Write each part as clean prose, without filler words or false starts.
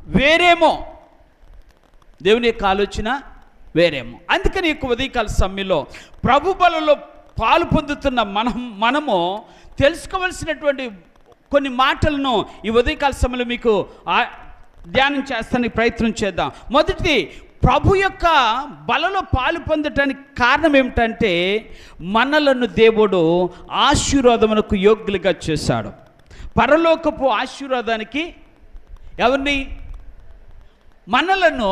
వేరేమో, దేవుని యొక్క ఆలోచన వేరేమో. అందుకని ఈ ఉదయకాల సమయంలో ప్రభు బలలో పాలు పొందుతున్న మనము తెలుసుకోవలసినటువంటి కొన్ని మాటలను ఈ ఉదయకాల సమయంలో మీకు ధ్యానం చేస్తానికి ప్రయత్నం చేద్దాం. మొదటిది, ప్రభు యొక్క బలలో పాలు పొందటానికి కారణం ఏమిటంటే మనలను దేవుడు ఆశీర్వాదమునకు యోగ్యులుగా చేశాడు. పరలోకపు ఆశీర్వాదానికి ఎవరిని? మనలను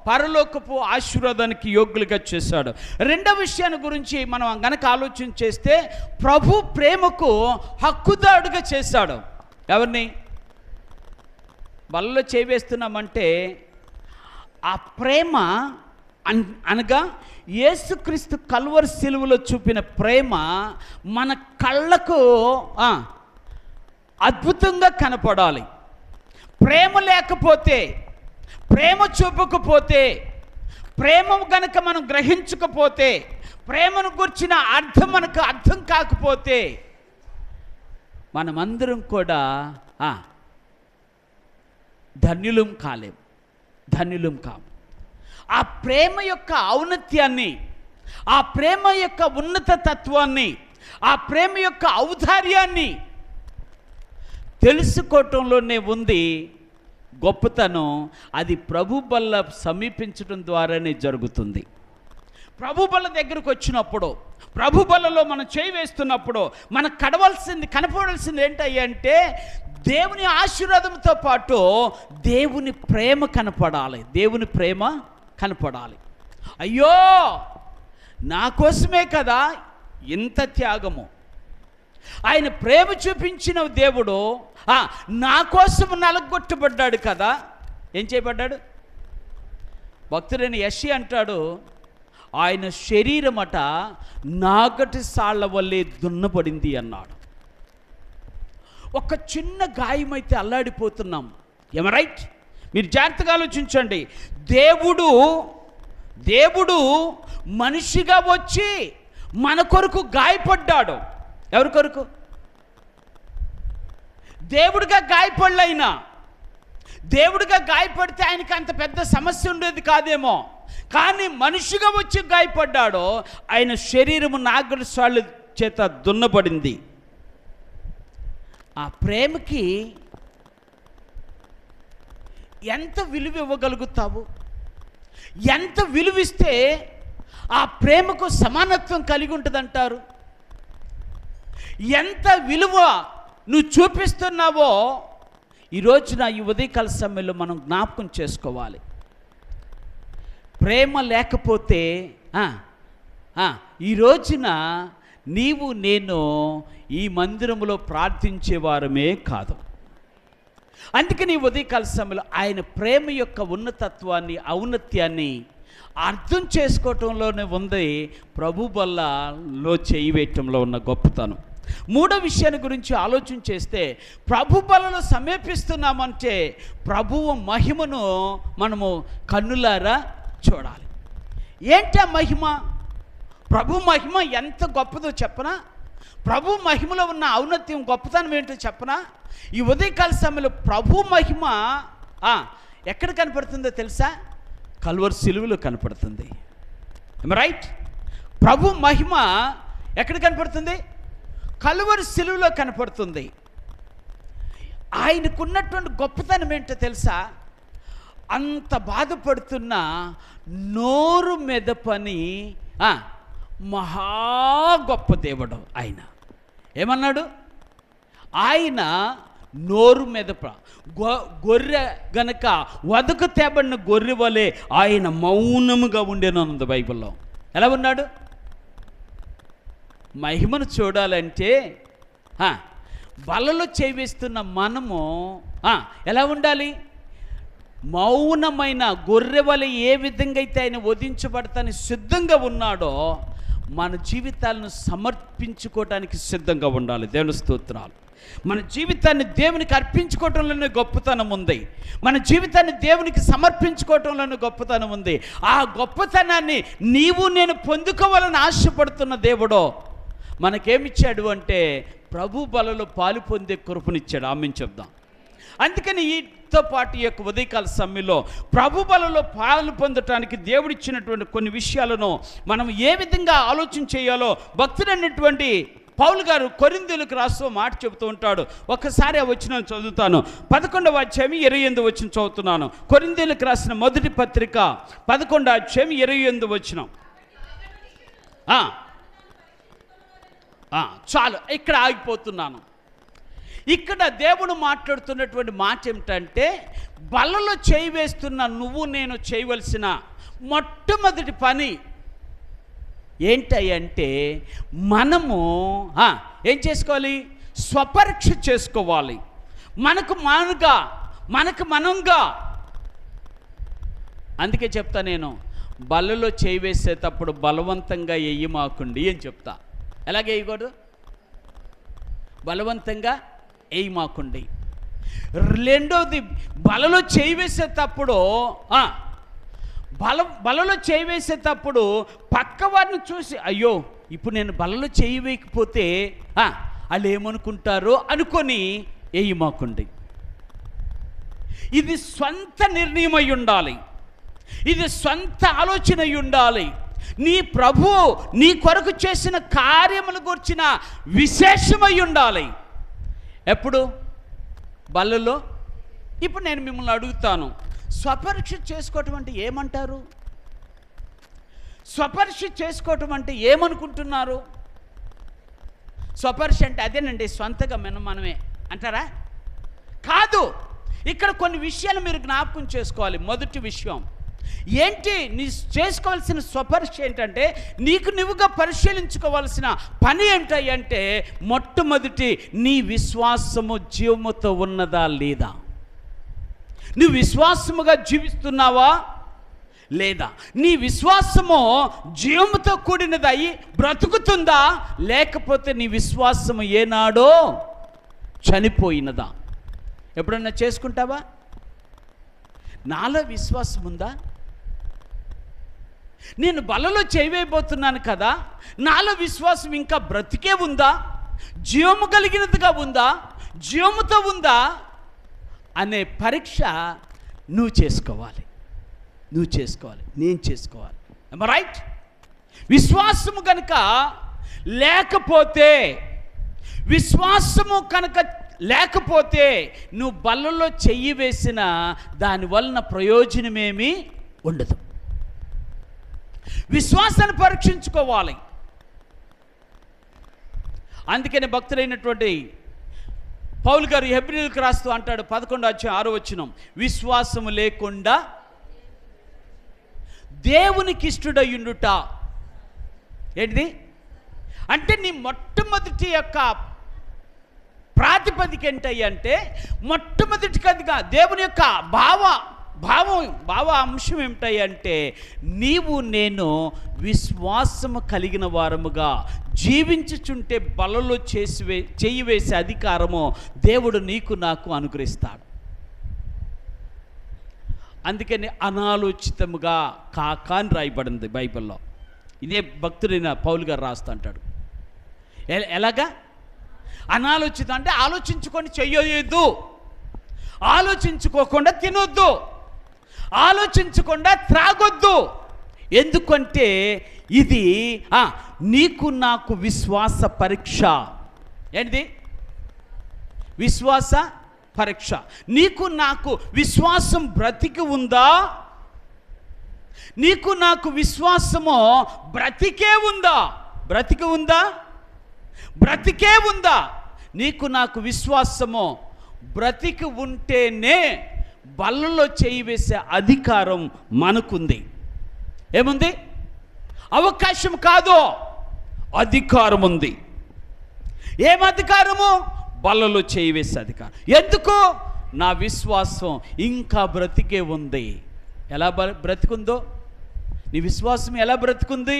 పరలోకపు ఆశీర్వాదానికి యోగ్యులుగా చేశాడు. రెండవ విషయాన్ని గురించి మనం గనక ఆలోచన చేస్తే, ప్రభు ప్రేమకు హక్కుదారుడుగా చేశాడు. ఎవరిని? బలలో చేవేస్తున్నామంటే ఆ ప్రేమ అనగా యేసుక్రీస్తు కల్వరి శిలువలో చూపిన ప్రేమ మన కళ్ళకు అద్భుతంగా కనపడాలి. ప్రేమ లేకపోతే, ప్రేమ చూపకపోతే, ప్రేమ గనక మనం గ్రహించకపోతే, ప్రేమను గుర్చిన అర్థం మనకు అర్థం కాకపోతే మనమందరం కూడా ధన్యులం కాము. ఆ ప్రేమ యొక్క ఔన్నత్యాన్ని, ఆ ప్రేమ యొక్క ఉన్నత తత్వాన్ని, ఆ ప్రేమ యొక్క ఔదార్యాన్ని తెలుసుకోవటంలోనే ఉంది గొప్పతనం. అది ప్రభు బల్ల సమీపించడం ద్వారానే జరుగుతుంది. ప్రభు బల్ల దగ్గరకు వచ్చినప్పుడు, ప్రభు బల్లలో మనం చేయి వేస్తున్నప్పుడు మనకు కనపడాల్సింది ఏంటంటే దేవుని ఆశీర్వాదంతో పాటు దేవుని ప్రేమ కనపడాలి. దేవుని ప్రేమ కనపడాలి. అయ్యో, నా కోసమే కదా ఇంత త్యాగము. ఆయన ప్రేమ చూపించిన దేవుడు నా కోసం నలగొట్టబడ్డాడు కదా. ఏం చేయబడ్డాడు? భక్తుడైన యెషయా అంటాడు, ఆయన శరీరమట నాగటి సాళ్ల వల్లే దున్నపడింది అన్నాడు. ఒక చిన్న గాయమైతే అల్లాడిపోతున్నాం. ఏమ రైట్? మీరు జాగ్రత్తగా ఆలోచించండి. దేవుడు మనిషిగా వచ్చి మన కొరకు గాయపడ్డాడు. ఎవరి కొరకు? దేవుడిగా గాయపడలైనా, దేవుడిగా గాయపడితే ఆయనకి అంత పెద్ద సమస్య ఉండేది కాదేమో, కానీ మనిషిగా వచ్చి గాయపడ్డాడో ఆయన శరీరము నాగటి సాళ్ళ చేత దున్నబడింది. ఆ ప్రేమకి ఎంత విలువ ఇవ్వగలుగుతావు? ఎంత విలువిస్తే ఆ ప్రేమకు సమానత్వం కలిగి ఉంటుందంటారు? ఎంత విలువ నువ్వు చూపిస్తున్నావో ఈరోజున ఈ ఉదయకాల సమయంలో మనం జ్ఞాపకం చేసుకోవాలి. ప్రేమ లేకపోతే ఈ రోజున నీవు నేను ఈ మందిరంలో ప్రార్థించేవారమే కాదు. అందుకని ఉదయకాల సమయంలో ఆయన ప్రేమ యొక్క ఉన్నతత్వాన్ని, ఔన్నత్యాన్ని అర్థం చేసుకోవటంలోనే ఉంది ప్రభు బల్లలో చేయి వేయటంలో ఉన్న గొప్పతనం. మూడో విషయాన్ని గురించి ఆలోచన చేస్తే, ప్రభు బలలో సమీపిస్తున్నామంటే ప్రభువు మహిమను మనము కన్నులారా చూడాలి. ఏంటి ఆ మహిమ? ప్రభు మహిమ ఎంత గొప్పదో చెప్పనా? ప్రభు మహిమలో ఉన్న ఔన్నత్యం, గొప్పతనం ఏంటో చెప్పనా? ఈ ఉదయకాల సమయంలో ప్రభు మహిమ ఎక్కడ కనపడుతుందో తెలుసా? కల్వరి శిలువలో కనపడుతుంది. రైట్? ప్రభు మహిమ ఎక్కడ కనపడుతుంది? కల్వరి శిలువలో కనపడుతుంది. ఆయనకున్నటువంటి గొప్పతనం ఏంటో తెలుసా? అంత బాధపడుతున్న నోరు మెదపని మహా గొప్ప దేవుడు ఆయన. ఏమన్నాడు? ఆయన నోరు మెదప గొర్రె గనక వదకు తేబడిన గొర్రె వలె ఆయన మౌనముగా ఉండేనన్నది బైబిల్లో. ఎలా ఉన్నాడు? మహిమను చూడాలంటే బలలో చేయిస్తున్న మనము ఎలా ఉండాలి? మౌనమైన గొర్రె వలె ఏ విధంగా అయితే ఆయన వధించబడతానికి సిద్ధంగా ఉన్నాడో మన జీవితాలను సమర్పించుకోవటానికి సిద్ధంగా ఉండాలి. దేవుని స్తోత్రాలు. మన జీవితాన్ని దేవునికి అర్పించుకోవటంలోనే గొప్పతనం ఉంది. మన జీవితాన్ని దేవునికి సమర్పించుకోవటంలోనే గొప్పతనం ఉంది. ఆ గొప్పతనాన్ని నీవు నేను పొందుకోవాలని ఆశపడుతున్న దేవుడు మనకేమిచ్చాడు అంటే ప్రభు బలలో పాలు పొందే కృపనిచ్చాడు. ఆమేన్ చెప్దాం. అందుకని వీటితో పాటు ఈ యొక్క ఉదయకాల సమయంలో ప్రభు బలలో పాలు పొందటానికి దేవుడిచ్చినటువంటి కొన్ని విషయాలను మనం ఏ విధంగా ఆలోచన చేయాలో భక్తుడైనటువంటి పౌలు గారు కొరింథీయులకు రాస్తూ మాట చెబుతూ ఉంటాడు. ఒక్కసారి ఆ వచనం చదువుతాను. 11వ అధ్యాయం 28వ వచనం చదువుతున్నాను. కొరింథీయులకు రాసిన మొదటి పత్రిక 11వ అధ్యాయం 28వ వచనం. చాలు, ఇక్కడ ఆగిపోతున్నాను. ఇక్కడ దేవుడు మాట్లాడుతున్నటువంటి మాట ఏమిటంటే, బలలో చేయి వేస్తున్న నువ్వు నేను చేయవలసిన మొట్టమొదటి పని ఏంటంటే మనము ఏం చేసుకోవాలి? స్వపరీక్ష చేసుకోవాలి. మనకు మనంగా. అందుకే చెప్తా, నేను బలలో చేయి వేసేటప్పుడు బలవంతంగా వేయమాకండి అని చెప్తా. ఎలాగ వేయకూడదు? బలవంతంగా వేయమాకండి. రెండోది, బలలో చేయి వేసేటప్పుడు బలలో చేయి వేసేటప్పుడు పక్క వారిని చూసి, అయ్యో ఇప్పుడు నేను బలలో చేయి వేయకపోతే వాళ్ళు ఏమనుకుంటారో అనుకొని వేయమాకండి. ఇది స్వంత నిర్ణయం అయి ఉండాలి. ఇది స్వంత ఆలోచన అయి ఉండాలి. నీ ప్రభు నీ కొరకు చేసిన కార్యములు గురించిన విశేషమై ఉండాలి. ఎప్పుడు? బలలో. ఇప్పుడు నేను మిమ్మల్ని అడుగుతాను, స్వపరీక్ష చేసుకోవటం అంటే ఏమంటారు? స్వపరీక్ష చేసుకోవటం అంటే ఏమనుకుంటున్నారు? స్వపరీక్ష అంటే అదేనండి, స్వంతగా మనమే అంటారా? కాదు. ఇక్కడ కొన్ని విషయాలు మీరు జ్ఞాపకం చేసుకోవాలి. మొదటి విషయం ఏంటి? నీ చేసుకోవాల్సిన స్వపరీక్ష ఏంటంటే, నీకు నువ్వుగా పరిశీలించుకోవాల్సిన పని ఏంటంటే, మొట్టమొదటి నీ విశ్వాసము జీవముతో ఉన్నదా లేదా? నువ్వు విశ్వాసముగా జీవిస్తున్నావా లేదా? నీ విశ్వాసము జీవముతో కూడినదై బ్రతుకుతుందా, లేకపోతే నీ విశ్వాసము ఏనాడో చనిపోయినదా? ఎప్పుడన్నా చేసుకుంటావా? నాలో విశ్వాసం ఉందా? నేను బలలో చేయబోతున్నాను కదా, నాలో విశ్వాసం ఇంకా బ్రతికే ఉందా, జీవము కలిగినదిగా ఉందా, జీవముతో ఉందా అనే పరీక్ష నువ్వు చేసుకోవాలి, నేను చేసుకోవాలి. రైట్? విశ్వాసము కనుక లేకపోతే నువ్వు బలలో చెయ్యి వేసిన దానివలన ప్రయోజనమేమీ ఉండదు. విశ్వాసాన్ని పరీక్షించుకోవాలి. అందుకని భక్తులైనటువంటి పౌలు గారు హెబ్రీయులకు రాస్తూ అంటాడు, 11వ అధ్యాయం 6వ వచనం, విశ్వాసము లేకుండా దేవునికి ఇష్టడయ్యుండుట. ఏంటిది అంటే, నీ మొట్టమొదటి యొక్క ప్రాతిపదిక ఏంటంటే, మొట్టమొదటిగా దేవుని యొక్క భావ అంశం ఏమిటంటే, నీవు నేను విశ్వాసము కలిగిన వారముగా జీవించుచుంటే బలలో చేయి వేసే అధికారము దేవుడు నీకు నాకు అనుగ్రహిస్తాడు. అందుకని అనాలోచితముగా కాక అని రాయబడింది బైబిల్లో. ఇదే భక్తుడైన పౌలు గారు రాస్తా అంటాడు. ఎలాగా? అనాలోచితం అంటే ఆలోచించుకొని చెయ్యొద్దు, ఆలోచించుకోకుండా తినొద్దు, ఆలోచించకుండా త్రాగొద్దు. ఎందుకంటే ఇది నీకు నాకు విశ్వాస పరీక్ష. ఏంటిది? విశ్వాస పరీక్ష. నీకు నాకు విశ్వాసం బ్రతికి ఉందా? నీకు నాకు విశ్వాసము బ్రతికే ఉందా? బ్రతికే ఉందా? నీకు నాకు విశ్వాసము బ్రతికి ఉంటేనే బలలో చేయి వేసే అధికారం మనకుంది. ఏముంది? అవకాశం కాదు, అధికారం ఉంది. ఏం అధికారము? బలలో చేయి వేసే అధికారం. ఎందుకు? నా విశ్వాసం ఇంకా బ్రతికే ఉంది. ఎలా బ్రతికుందో? నీ విశ్వాసం ఎలా బ్రతికుంది?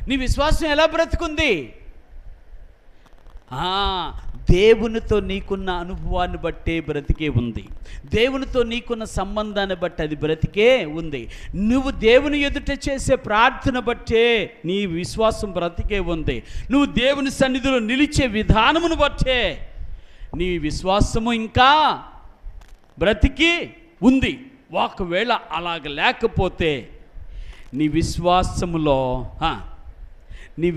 నీ విశ్వాసం ఎలా బ్రతికుంది? దేవునితో నీకున్న అనుభవాన్ని బట్టే బ్రతికే ఉంది. దేవునితో నీకున్న సంబంధాన్ని బట్టి అది బ్రతికే ఉంది. నువ్వు దేవుని ఎదుట చేసే ప్రార్థన బట్టే నీ విశ్వాసం బ్రతికే ఉంది. నువ్వు దేవుని సన్నిధిలో నిలిచే విధానమును బట్టే నీ విశ్వాసము ఇంకా బ్రతికి ఉంది. ఒకవేళ అలాగ లేకపోతే నీ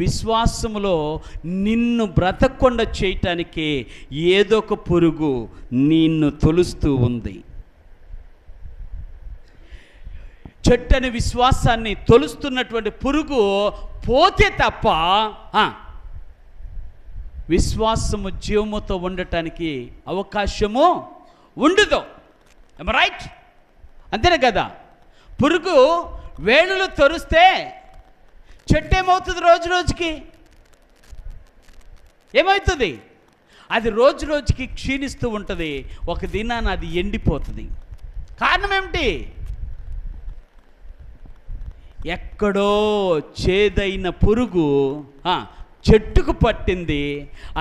విశ్వాసములో నిన్ను బ్రతకకుండా చేయటానికి ఏదో ఒక పురుగు నిన్ను తొలుస్తూ ఉంది. చెట్టని విశ్వాసాన్ని తొలుస్తున్నటువంటి పురుగు పోతే తప్ప విశ్వాసము జీవముతో ఉండటానికి అవకాశము ఉండదు. రైట్? అంతేనే కదా. పురుగు వేణులు తొరిస్తే చెట్టు ఏమవుతుంది? రోజు రోజుకి ఏమవుతుంది? అది రోజు రోజుకి క్షీణిస్తూ ఉంటుంది. ఒక దినాన అది ఎండిపోతుంది. కారణం ఏమిటి? ఎక్కడో చేదైన పురుగు చెట్టుకు పట్టింది.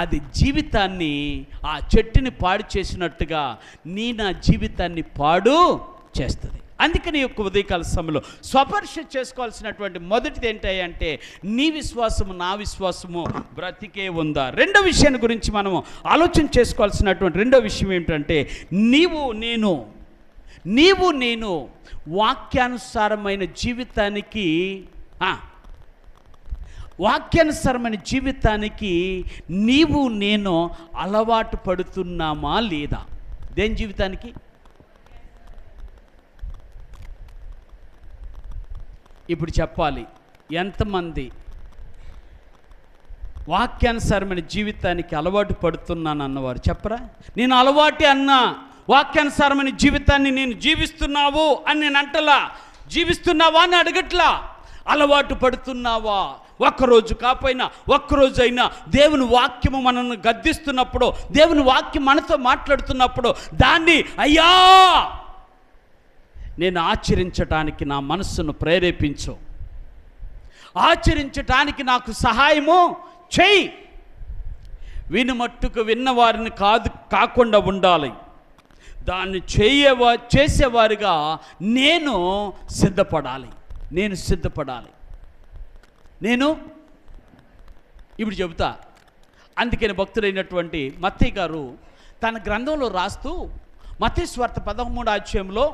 అది జీవితాన్ని, ఆ చెట్టుని పాడు చేసినట్టుగా నా జీవితాన్ని పాడు చేస్తుంది. అందుకని యొక్క ఉదయకాల సమయంలో స్వపరిశ చేసుకోవాల్సినటువంటి మొదటిది ఏంటంటే నీ విశ్వాసము నా విశ్వాసము బ్రతికే ఉందా. రెండో విషయాన్ని గురించి మనము ఆలోచన చేసుకోవాల్సినటువంటి రెండో విషయం ఏమిటంటే నీవు నేను వాక్యానుసారమైన జీవితానికి నీవు నేను అలవాటు పడుతున్నామా లేదా? దేని జీవితానికి? ఇప్పుడు చెప్పాలి, ఎంతమంది వాక్యానుసారమైన జీవితానికి అలవాటు పడుతున్నాను అన్నవారు చెప్పరా? నేను అలవాటే అన్నా, వాక్యానుసారమైన జీవితాన్ని నేను జీవిస్తున్నావు అని నేను అంటలా. జీవిస్తున్నావా అని అడగట్లా. అలవాటు పడుతున్నావా? ఒక్కరోజు కాకపోయినా ఒక్కరోజైనా దేవుని వాక్యము మనల్ని గద్దిస్తున్నప్పుడు, దేవుని వాక్యం మనతో మాట్లాడుతున్నప్పుడు దాన్ని అయ్యా నేను ఆచరించటానికి నా మనస్సును ప్రేరేపించు, ఆచరించటానికి నాకు సహాయము చెయ్యి. వినుమట్టుకు విన్నవారిని కాకుండా ఉండాలి. దాన్ని చేసేవారిగా నేను సిద్ధపడాలి. నేను ఇప్పుడు చెబుతా. అందుకని భక్తుడైనటువంటి మత్తయి గారు తన గ్రంథంలో రాస్తూ మత్తయి సువార్త 13వ అధ్యాయంలో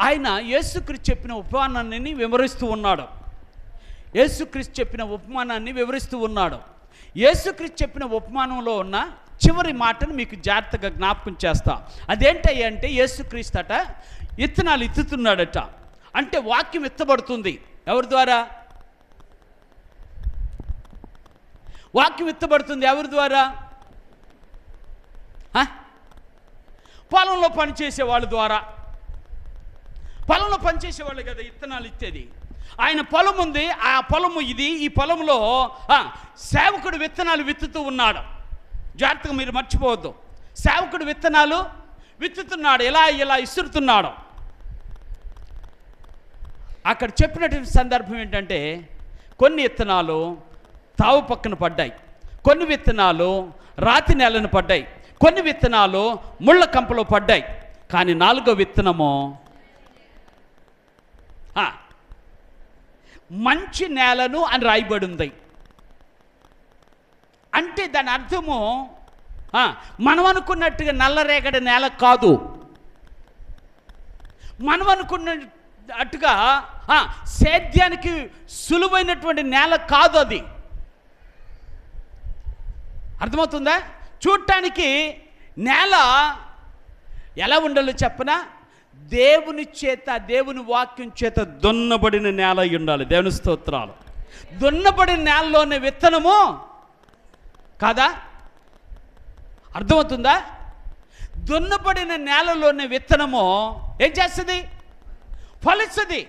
ఆయన యేసుక్రీస్తు చెప్పిన ఉపమానాన్ని వివరిస్తూ ఉన్నాడు. యేసుక్రీస్తు చెప్పిన ఉపమానంలో ఉన్న చివరి మాటను మీకు జాగ్రత్తగా జ్ఞాపకం చేస్తా. అదేంటంటే యేసుక్రీస్తు అట విత్తనాలు ఎత్తుతున్నాడట. అంటే వాక్యం ఎత్తబడుతుంది. ఎవరి ద్వారా? వాక్యం ఎత్తబడుతుంది ఎవరి ద్వారా? పొలంలో పనిచేసే వాళ్ళ ద్వారా. పొలంలో పనిచేసేవాళ్ళు కదా విత్తనాలు ఇచ్చేది. ఆయన పొలం ఉంది, ఆ పొలము ఇది. ఈ పొలంలో సేవకుడు విత్తనాలు విత్తుతూ ఉన్నాడు. జాగ్రత్తగా మీరు మర్చిపోవద్దు. సేవకుడు విత్తనాలు విత్తుతున్నాడు, ఇలా ఇసురుతున్నాడు. అక్కడ చెప్పినటువంటి సందర్భం ఏంటంటే కొన్ని విత్తనాలు తావు పక్కన పడ్డాయి, కొన్ని విత్తనాలు రాతి నేలను పడ్డాయి, కొన్ని విత్తనాలు ముళ్ళ కంపలో పడ్డాయి. కానీ 4వ విత్తనము మంచి నేలను అని రాయబడి ఉంది. అంటే దాని అర్థము మనం అనుకున్నట్టుగా నల్లరేగడి నేల కాదు. మనం అనుకున్నట్టుగా సేద్యానికి సులువైనటువంటి నేల కాదు అది. అర్థమవుతుందా? చూడటానికి నేల ఎలా ఉండాలో చెప్పనా? దేవుని వాక్యం చేత దున్నబడిన నేల అయి ఉండాలి. దేవుని స్తోత్రాలు. దున్నబడిన నేలలోని విత్తనము కాదా? అర్థమవుతుందా? దున్నబడిన నేలలోని విత్తనము ఏం చేస్తుంది? ఫలిస్తుంది.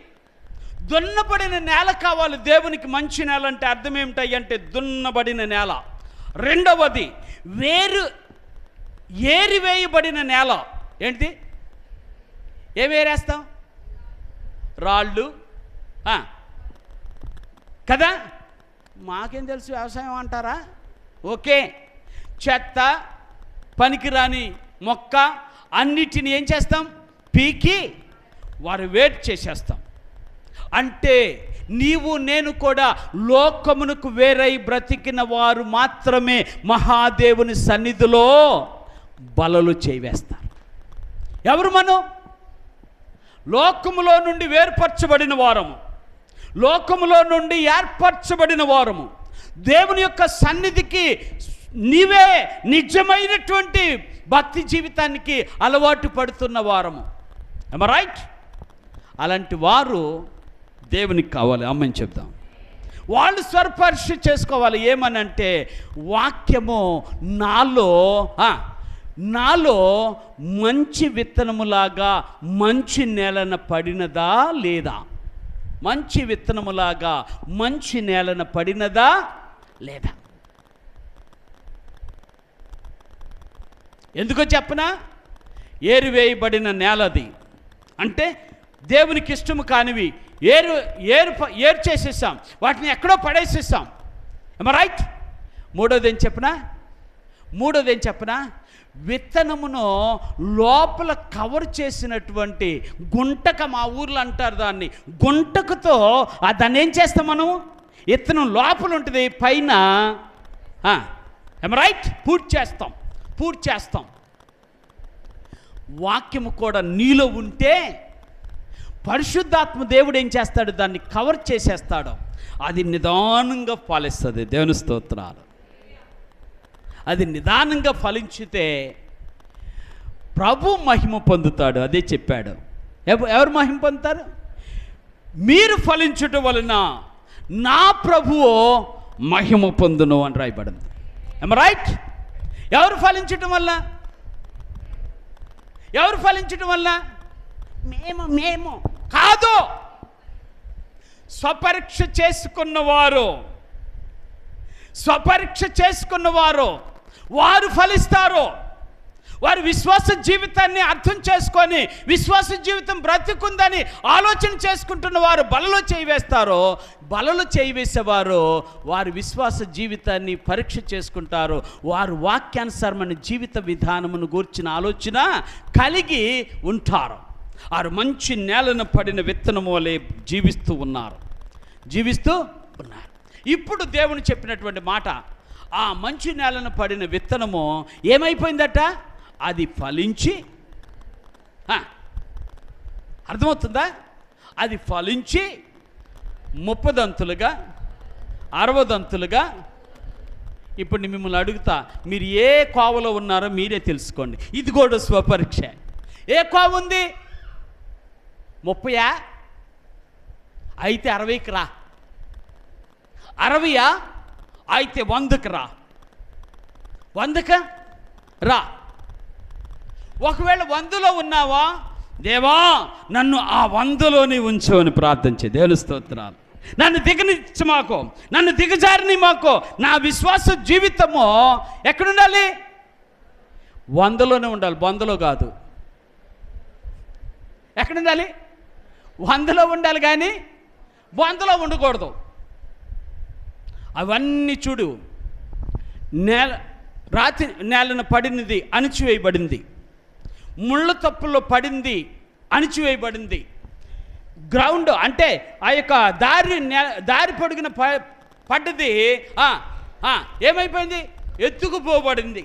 దున్నబడిన నేల కావాలి దేవునికి. మంచి నేల అంటే అర్థం ఏమిటాయి అంటే దున్నబడిన నేల. రెండవది ఏరివేయబడిన నేల. ఏంటి? ఏం వేరేస్తాం? రాళ్ళు కదా. మాకేం తెలుసు వ్యవసాయం అంటారా? ఓకే. చెత్త, పనికిరాని మొక్క అన్నిటిని ఏం చేస్తాం? పీకి వారు వేట్ చేసేస్తాం. అంటే నీవు నేను కూడా లోకమునకు వేరై బ్రతికిన వారు మాత్రమే మహాదేవుని సన్నిధిలో బలలో చేయివేస్తారు. ఎవరు మనం? లోకములో నుండి వేర్పరచబడిన వారము, లోకములో నుండి ఏర్పరచబడిన వారము, దేవుని యొక్క సన్నిధికి నీవే నిజమైనటువంటి భక్తి జీవితానికి అలవాటు పడుతున్న వారము. ఏమ రైట్? అలాంటి వారు దేవునికి కావాలి. అమ్మని చెప్దాం. వాళ్ళు స్వరపరీక్ష చేసుకోవాలి. ఏమనంటే వాక్యము నాలో మంచి విత్తనములాగా మంచి నేలన పడినదా లేదా? మంచి విత్తనములాగా మంచి నేలన పడినదా లేదా? ఎందుకో చెప్పనా? ఏరువేయబడిన నేలది అంటే దేవునికి ఇష్టము కానివి ఏరు చేసేసాం, వాటిని ఎక్కడో పడేసేసాం. రైట్? మూడోది ఏం చెప్పనా? విత్తనమును లోపల కవర్ చేసినటువంటి గుంటక, మా ఊర్లో అంటారు దాన్ని, గుంటకతో దాన్ని ఏం చేస్తాం మనం? విత్తనం లోపల ఉంటుంది, పైన రైట్ పూర్తి చేస్తాం. వాక్యము కూడా నీలో ఉంటే పరిశుద్ధాత్మ దేవుడు ఏం చేస్తాడు? దాన్ని కవర్ చేసేస్తాడు. అది నిదానంగా ఫలిస్తుంది. దేవుని స్తోత్రాలు. అది నిదానంగా ఫలించితే ప్రభు మహిమ పొందుతాడు. అదే చెప్పాడు. ఎవరు మహిమ పొందుతారు? మీరు ఫలించుట వలన నా ప్రభువు మహిమ పొందును అని రాయబడింది. రైట్? ఎవరు ఫలించటం వల్ల? మేము కాదు. స్వపరీక్ష చేసుకున్నవారు వారు ఫలిస్తారు. వారి విశ్వాస జీవితాన్ని అర్థం చేసుకొని విశ్వాస జీవితం బ్రతికుందని ఆలోచన చేసుకుంటున్న వారు బలలో చేయివేస్తారు. బలలో చేయివేసేవారు వారి విశ్వాస జీవితాన్ని పరీక్ష చేసుకుంటారు. వారు వాక్యానుసారమైన జీవిత విధానమును గూర్చిన ఆలోచన కలిగి ఉంటారు. వారు మంచి నేలను పడిన విత్తనము వలె జీవిస్తూ ఉన్నారు. ఇప్పుడు దేవుని చెప్పినటువంటి మాట, ఆ మంచి నేలను పడిన విత్తనము ఏమైపోయిందట? అది ఫలించి, అర్థమవుతుందా? అది ఫలించి 30 దంతులుగా 60 దంతులుగా. ఇప్పుడు మిమ్మల్ని అడుగుతా, మీరు ఏ కోవలో ఉన్నారో మీరే తెలుసుకోండి. ఇది కూడా స్వపరీక్ష. ఏ కోవ ఉంది? 30 అయితే 60కి రా. 60 అయితే 100కి రా. 100కి రా. ఒకవేళ 100లో ఉన్నావా, దేవా నన్ను ఆ 100లోనే ఉంచు అని ప్రార్థించే. దేవుని స్తోత్రాలు. నన్ను దిగనిచ్చు మాకు, నన్ను దిగజారిని మాకు. నా విశ్వాస జీవితము ఎక్కడుండాలి? 100లోనే ఉండాలి, 100లో కాదు. ఎక్కడుండాలి? 100లో ఉండాలి, కానీ 100లో ఉండకూడదు. అవన్నీ చూడు. రాతి నేలను పడినది అణిచివేయబడింది, ముళ్ళ తప్పుల్లో పడింది అణిచివేయబడింది. గ్రౌండ్ అంటే ఆ యొక్క దారి పొడిగిన పడ్డది ఏమైపోయింది? ఎత్తుకుపోబడింది.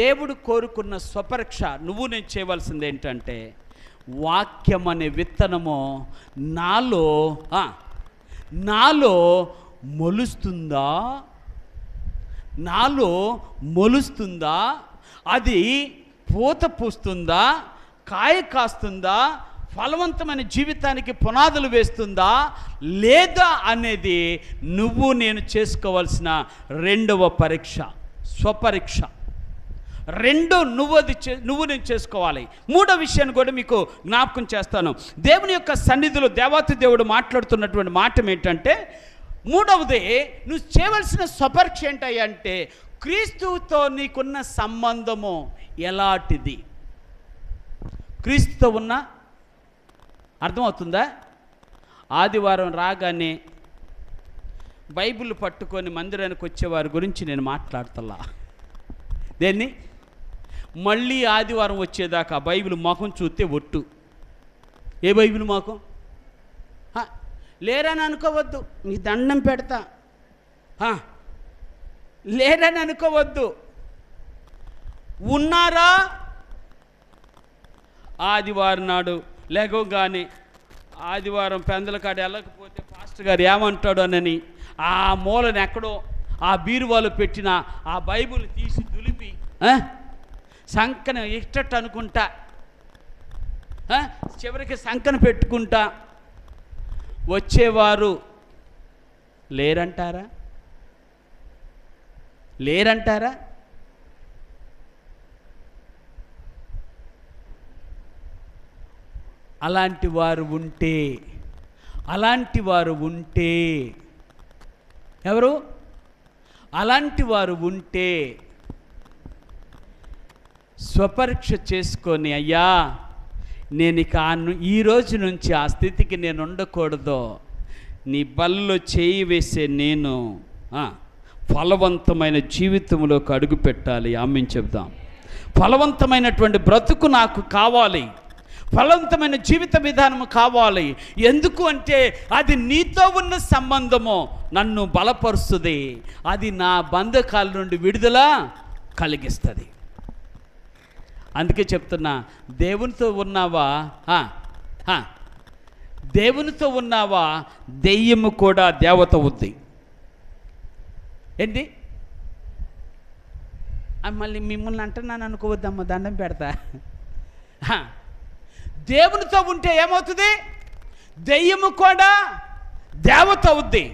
దేవుడు కోరుకున్న స్వపరీక్ష నువ్వు నేను చేయవలసింది ఏంటంటే, వాక్యం అనే విత్తనము నాలో మొలుస్తుందా, అది పూత పూస్తుందా, కాయ కాస్తుందా, ఫలవంతమైన జీవితానికి పునాదులు వేస్తుందా లేదా అనేది నువ్వు నేను చేసుకోవాల్సిన రెండవ పరీక్ష, స్వపరీక్ష. రెండు నువ్వు నేను చేసుకోవాలి. మూడో విషయాన్ని కూడా మీకు జ్ఞాపకం చేస్తాను. దేవుని యొక్క సన్నిధిలో దేవాతి దేవుడు మాట్లాడుతున్నటువంటి మాట ఏంటంటే, మూడవది నువ్వు చేయవలసిన స్వపరీక్ష ఏంటంటే, క్రీస్తుతో నీకున్న సంబంధము ఎలాంటిది? క్రీస్తుతో ఉన్న అర్థమవుతుందా? ఆదివారం రాగానే బైబిల్ పట్టుకొని మందిరానికి వచ్చేవారి గురించి నేను మాట్లాడుతున్నా. దేన్ని? మళ్ళీ ఆదివారం వచ్చేదాకా బైబిల్ మొఖం చూస్తే ఒట్టు. ఏ బైబిల్ మొఖం? లేరని అనుకోవద్దు, నీ దండం పెడతా. లేరని అనుకోవద్దు. ఉన్నారా? ఆదివారం నాడు లేవగానే ఆదివారం పెందల కాడ వెళ్ళకపోతే పాస్టర్ గారు ఏమంటాడు అని ఆ మూలను ఎక్కడో ఆ బీరువాలో పెట్టిన ఆ బైబిల్ తీసి దులిపి సంకన ఇష్టట్టు అనుకుంటా, చివరికి సంకన పెట్టుకుంటా వచ్చేవారు లేరంటారా? లేరంటారా? అలాంటి వారు ఉంటే ఎవరు? అలాంటి వారు ఉంటే స్వపరీక్ష చేసుకొని, అయ్యా నేను ఇక ఈ రోజు నుంచి ఆ స్థితికి నేను ఉండకూడదు, నీ బల్లో చేయి వేసే నేను ఫలవంతమైన జీవితంలోకి అడుగు పెట్టాలి. ఆమేన్ చెప్దాం. ఫలవంతమైనటువంటి బ్రతుకు నాకు కావాలి, ఫలవంతమైన జీవిత విధానము కావాలి. ఎందుకు అంటే అది నీతో ఉన్న సంబంధము నన్ను బలపరుస్తుంది, అది నా బంధకాల నుండి విడుదల కలిగిస్తుంది. అందుకే చెప్తున్నా, దేవునితో ఉన్నావా? దేవునితో ఉన్నావా? దెయ్యము కూడా దేవత ఉంది. ఏంటి? మళ్ళీ మిమ్మల్ని అంటున్నాను అనుకోవద్దమ్మ, దండం పెడతా. దేవునితో ఉంటే ఏమవుతుంది? దెయ్యము కూడా దేవత అవుద్ది.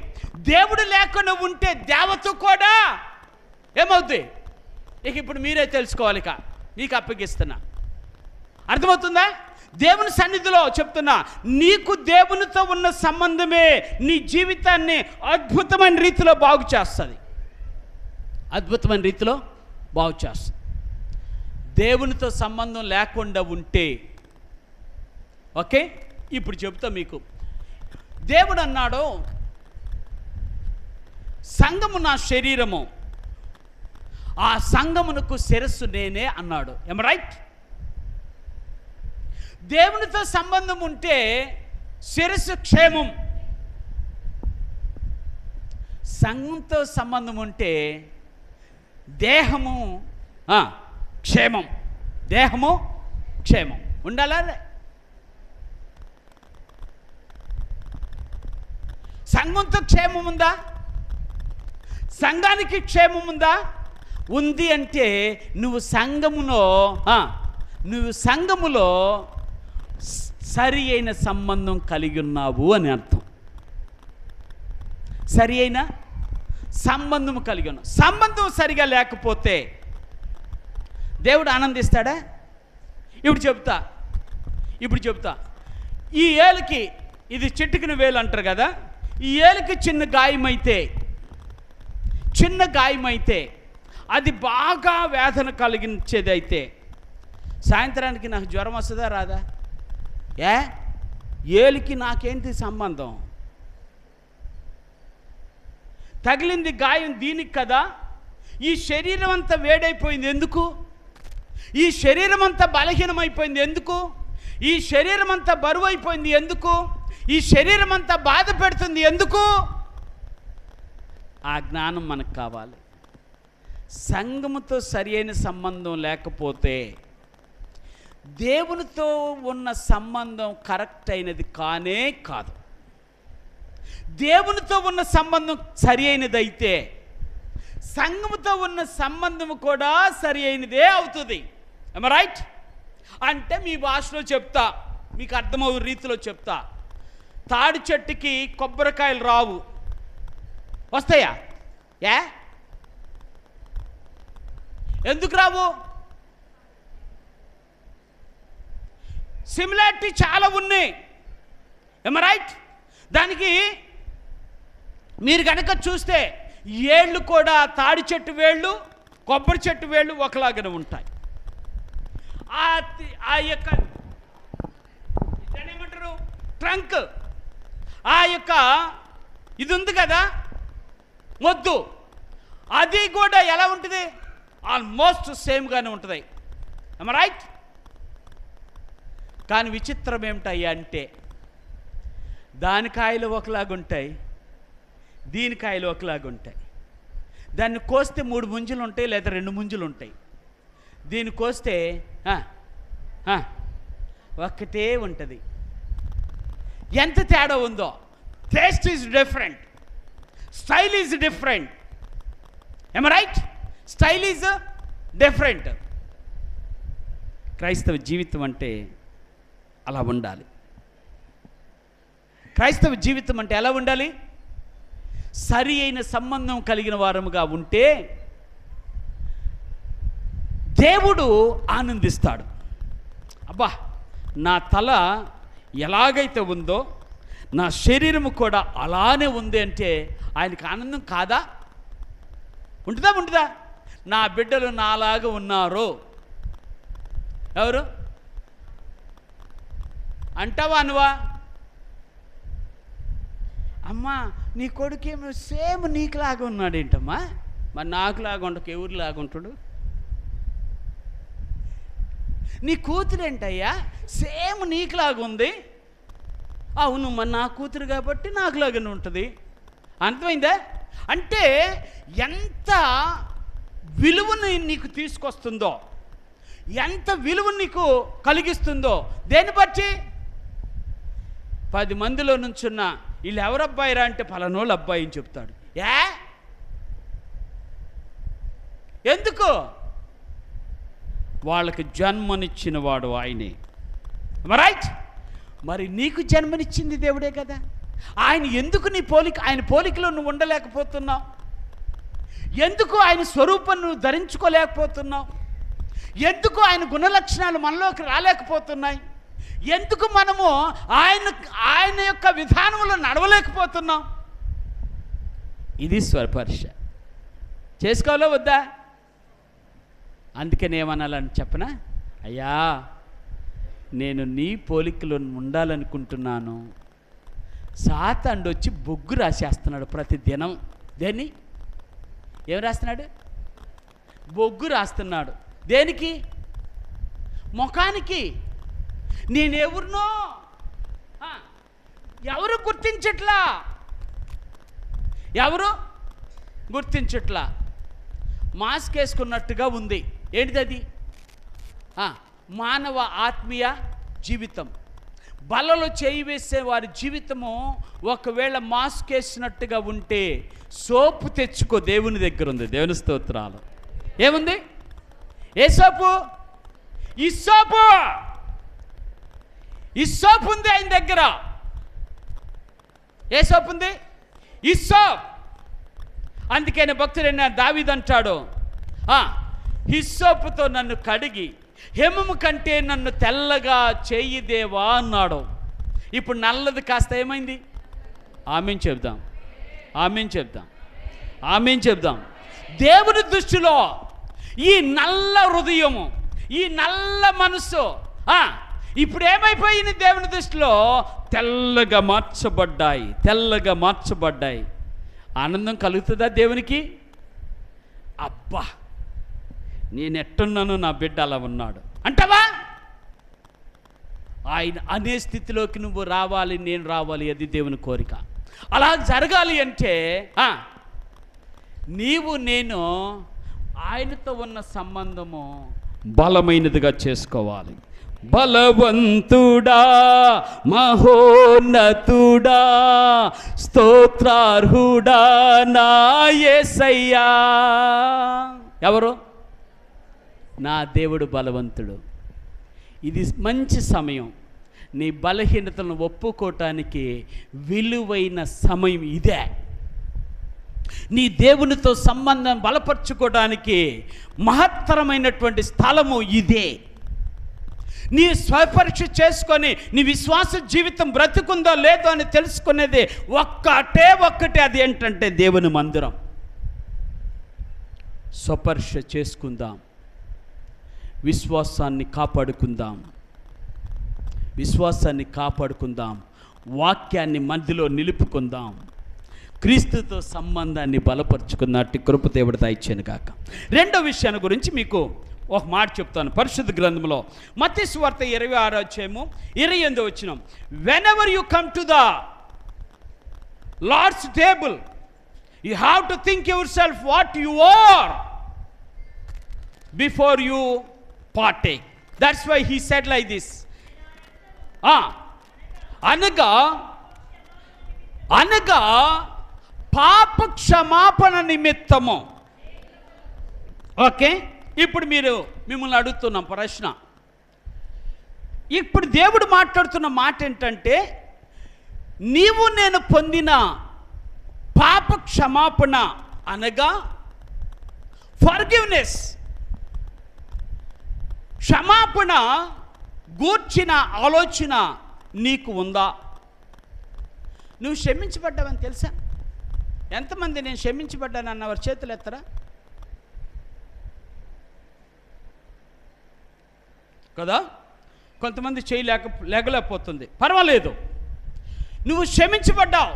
దేవుడు లేకుండా ఉంటే దేవత కూడా ఏమవుద్ది? ఇక ఇప్పుడు మీరే తెలుసుకోవాలి, ఇక మీకు అప్పగిస్తున్నా. అర్థమవుతుందా? దేవుని సన్నిధిలో చెప్తున్నా, నీకు దేవునితో ఉన్న సంబంధమే నీ జీవితాన్ని అద్భుతమైన రీతిలో బాగు చేస్తుంది. అద్భుతమైన రీతిలో బాగు చేస్తుంది. దేవునితో సంబంధం లేకుండా ఉంటే ఓకే. ఇప్పుడు చెప్తా మీకు. దేవుడు అన్నాడు, సంఘము నా శరీరము, ఆ సంఘమునకు శిరస్సు నేనే అన్నాడు. ఏమ రైట్? దేవునితో సంబంధం ఉంటే శిరస్సు క్షేమం, సంఘంతో సంబంధం ఉంటే దేహము క్షేమం. దేహము క్షేమం ఉండాలా? సంఘంతో క్షేమం ఉందా? సంఘానికి క్షేమం ఉందా? ఉంది అంటే నువ్వు సంఘములో సరి అయిన సంబంధం కలిగి ఉన్నావు అని అర్థం. సరి అయిన సంబంధం కలిగి ఉన్నావు. సంబంధం సరిగా లేకపోతే దేవుడు ఆనందిస్తాడా? ఇప్పుడు చెప్తా. ఈ ఏలుకి, ఇది చిటికిన వేలు అంటారు కదా, ఈ ఏలుకి చిన్న గాయమైతే అది బాగా వేదన కలిగించేది అయితే సాయంత్రానికి నాకు జ్వరం వస్తుందా రాదా? ఏలికి నాకేంటి సంబంధం? తగిలింది గాయం దీనికి కదా. ఈ శరీరం అంతా వేడైపోయింది ఎందుకు? ఈ శరీరం అంతా బలహీనమైపోయింది ఎందుకు? ఈ శరీరం అంతా బరువు అయిపోయింది ఎందుకు? ఈ శరీరం అంతా బాధ పెడుతుంది ఎందుకు? ఆ జ్ఞానం మనకు కావాలి. సంఘముతో సరి అయిన సంబంధం లేకపోతే దేవునితో ఉన్న సంబంధం కరెక్ట్ అయినది కానే కాదు. దేవునితో ఉన్న సంబంధం సరి అయినదైతే సంఘముతో ఉన్న సంబంధం కూడా సరి అయినదే అవుతుంది. రైట్? అంటే మీ భాషలో చెప్తా, మీకు అర్థమయ్యే రీతిలో చెప్తా. తాడి చెట్టుకి కొబ్బరికాయలు రావు, వస్తాయా? ఎందుకు రావు? సిమిలారిటీ చాలా ఉన్నాయి. రైట్? దానికి మీరు కనుక చూస్తే ఏళ్ళు కూడా తాడి చెట్టు వేళ్ళు, కొబ్బరి చెట్టు వేళ్ళు ఒకలాగానే ఉంటాయి. ఆ యొక్క ఏమంటారు, ట్రంక్, ఆ యొక్క ఇది ఉంది కదా మొద్దు, అది కూడా ఎలా ఉంటుంది? ఆల్మోస్ట్ సేమ్గానే ఉంటుంది. రైట్? కానీ విచిత్రం ఏమిటయ్యా అంటే దాని కాయలు ఒకలాగుంటాయి, దీని కాయలు ఒకలాగుంటాయి. దాన్ని కోస్తే 3 ముంజులు ఉంటాయి, లేదా 2 ముంజులు ఉంటాయి. దీన్ని కోస్తే ఒక్కటే ఉంటుంది. ఎంత తేడా ఉందో! Taste is different, style is different. ఏమ రైట్? Style is different. క్రైస్తవ జీవితం అంటే అలా ఉండాలి. క్రైస్తవ జీవితం అంటే ఎలా ఉండాలి? సరి అయిన సంబంధం కలిగిన వారముగా ఉంటే దేవుడు ఆనందిస్తాడు. అబ్బా, నా తల ఎలాగైతే ఉందో నా శరీరము కూడా అలానే ఉంది అంటే ఆయనకు ఆనందం కాదా? ఉంటుందా? నా బిడ్డలు నాలాగా ఉన్నారు. ఎవరు అంటావా? అనువా? అమ్మా, నీ కొడుకేమో సేమ్ నీకులాగా ఉన్నాడు ఏంటమ్మా? మరి నాకులాగా ఉండక ఎవరిలాగా ఉంటాడు? నీ కూతురు ఏంటయ్యా సేమ్ నీకులాగా ఉంది? అవును, మరి నా కూతురు కాబట్టి నాకులాగానే ఉంటుంది. అర్థమైందా? అంటే ఎంత విలువని నీకు తీసుకొస్తుందో, ఎంత విలువ నీకు కలిగిస్తుందో దేన్ని బట్టి? 10 మందిలో నుంచున్న వీళ్ళు ఎవరు అబ్బాయిరా అంటే పలానోళ్ళు అబ్బాయి అని చెప్తాడు. ఎందుకు? వాళ్ళకి జన్మనిచ్చిన వాడు ఆయనే. రైట్? మరి నీకు జన్మనిచ్చింది దేవుడే కదా. ఆయన ఎందుకు ఆయన పోలికలో నువ్వు ఉండలేకపోతున్నావు? ఎందుకు ఆయన స్వరూపం నువ్వు ధరించుకోలేకపోతున్నావు? ఎందుకు ఆయన గుణలక్షణాలు మనలోకి రాలేకపోతున్నాయి? ఎందుకు మనము ఆయన యొక్క విధానంలో నడవలేకపోతున్నాం? ఇది స్వపరీక్ష. చేసుకోవాలో వద్దా? అందుకని ఏమనాలని చెప్పనా? అయ్యా, నేను నీ పోలికలో ఉండాలనుకుంటున్నాను. సాతానుడు వచ్చి బొగ్గు రాసేస్తున్నాడు ప్రతి దినం. దేన్ని? ఏం రాస్తున్నాడు? బొగ్గు రాస్తున్నాడు. దేనికి? ముఖానికి. నేనెవరినో ఎవరు గుర్తించట్లా. మాస్క్ వేసుకున్నట్టుగా ఉంది. ఏంటిది? మానవ ఆత్మీయ జీవితం. బలలో చేయి వేసే వారి జీవితము ఒకవేళ మాస్క్ వేసినట్టుగా ఉంటే సోపు తెచ్చుకో, దేవుని దగ్గర ఉంది. దేవుని స్తోత్రాలు. ఏముంది? ఏ సోపు? ఈ సోపు ఉంది ఆయన దగ్గర. ఏ సోపు ఉంది? ఈ సోప్. అందుకని భక్తుడైన దావీదు అంటాడు, హిస్సోపుతో నన్ను కడిగి హేమము కంటే నన్ను తెల్లగా చేయి దేవా అన్నాడు. ఇప్పుడు నల్లది కాస్త ఏమైంది? ఆమేన్ చెప్దాం. దేవుని దృష్టిలో ఈ నల్ల హృదయము, ఈ నల్ల మనసు ఇప్పుడు ఏమైపోయింది? దేవుని దృష్టిలో తెల్లగా మార్చబడ్డాయి. ఆనందం కలుగుతుందా దేవునికి? అబ్బా, నేను ఎట్టున్నాను, నా బిడ్డ అలా ఉన్నాడు అంటావా? ఆయన అనే స్థితిలోకి నువ్వు రావాలి, నేను రావాలి. అది దేవుని కోరిక. అలా జరగాలి అంటే నీవు నేను ఆయనతో ఉన్న సంబంధము బలమైనదిగా చేసుకోవాలి. బలవంతుడా, మహోన్నతుడా, స్తోత్రార్హుడా నా యేసయ్యా. ఎవరు? నా దేవుడు బలవంతుడు. ఇది మంచి సమయం. నీ బలహీనతలను ఒప్పుకోవటానికి విలువైన సమయం ఇదే. నీ దేవునితో సంబంధం బలపరుచుకోవడానికి మహత్తరమైనటువంటి స్థలము ఇదే. నీ స్వపరీక్ష చేసుకొని నీ విశ్వాస జీవితం బ్రతుకుందో లేదో అని తెలుసుకునేది ఒక్కటే. అది ఏంటంటే దేవుని మందిరం. స్వపరీక్ష చేసుకుందాం, విశ్వాసాన్ని కాపాడుకుందాం, వాక్యాన్ని మధ్యలో నిలుపుకుందాం, క్రీస్తుతో సంబంధాన్ని బలపరుచుకున్నట్టు కృప దేవుడు దయచేయను గాక. రెండో విషయాన్ని గురించి మీకు ఒక మాట చెప్తాను. పరిశుద్ధ గ్రంథంలో మత్తయి సువార్త 26వ అధ్యాయము 28వ వచనం, whenever you come to the Lord's table You have to think yourself what you are before you partake. That's why he said like this. అనగా పాప క్షమాపణ నిమిత్తము. ఓకే, ఇప్పుడు మిమ్మల్ని అడుగుతున్నాం ప్రశ్న. ఇప్పుడు దేవుడు మాట్లాడుతున్న మాట ఏంటంటే, నీవు నేను పొందిన పాప క్షమాపణ అనగా ఫర్గివ్నెస్, క్షమాపణ గూర్చిన ఆలోచన నీకు ఉందా? నువ్వు క్షమించబడ్డావని తెలుసా? ఎంతమంది నేను క్షమించబడ్డాను అన్నవారు చేతులు ఎత్తరా? కదా, కొంతమంది లేగలేకపోతుంది. పర్వాలేదు, నువ్వు క్షమించబడ్డావు.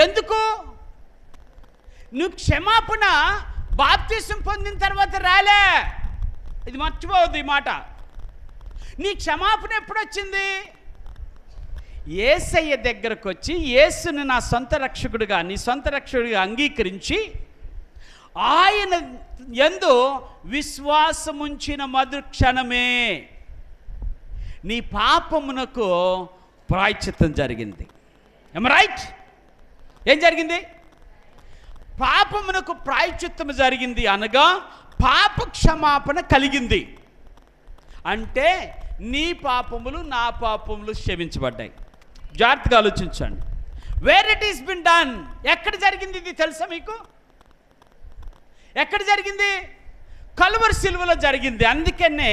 ఎందుకు? నువ్వు క్షమాపణ బాప్తిసం పొందిన తర్వాత రాలే. ఇది మర్చిపోవద్దు ఈ మాట. నీ క్షమాపణ ఎప్పుడు వచ్చింది? యేసయ్య దగ్గరకు వచ్చి యేసుని నా సొంత రక్షకుడిగా, నీ సొంత రక్షకుడిగా అంగీకరించి ఆయన యందు విశ్వాసముంచిన మరుక్షణమే నీ పాపమునకు ప్రాయశ్చిత్తం జరిగింది. ఏమ రైట్? ఏం జరిగింది? పాపమునకు ప్రాయశ్చిత్తం జరిగింది అనగా పాప క్షమాపణ కలిగింది. అంటే నీ పాపములు నా పాపములు క్షమించబడ్డాయి. జాగ్రత్తగా ఆలోచించండి. Where it is been done. ఎక్కడ జరిగింది ఇది తెలుసా మీకు? ఎక్కడ జరిగింది? కల్వరి సిలువలో జరిగింది. అందుకనే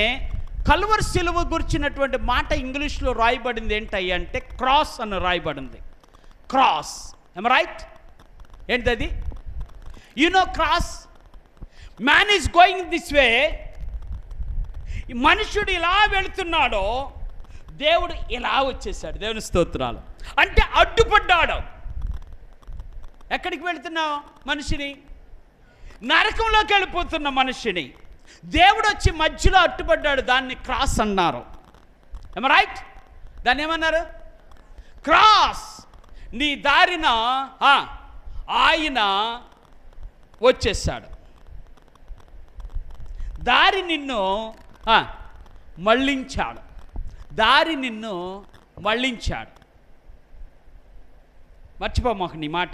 కల్వరి సిలువ గురించినటువంటి మాట ఇంగ్లీష్లో రాయబడింది ఏంటయ్యా అంటే క్రాస్ అని రాయబడింది. క్రాస్. ఏమ రైట్? ఏంటది? You know cross. Man is going this way. మనుషుడు ఇలా వెళుతున్నాడో దేవుడు ఇలా వచ్చేసాడు. దేవుని స్తోత్రాలు. అంటే అడ్డుపడ్డాడు. ఎక్కడికి వెళుతున్నావు? మనిషిని నరకంలోకి వెళ్ళిపోతున్న మనిషిని దేవుడు వచ్చి మధ్యలో అడ్డుపడ్డాడు. దాన్ని క్రాస్ అన్నారు. ఏమ రైట్? దాన్ని ఏమన్నారు? క్రాస్. నీ దారిన ఆయన వచ్చేసాడు. దారి నిన్ను మళ్ళించాడు. దారి నిన్ను మళ్ళించాడు. మర్చిపోమాకు నీ మాట.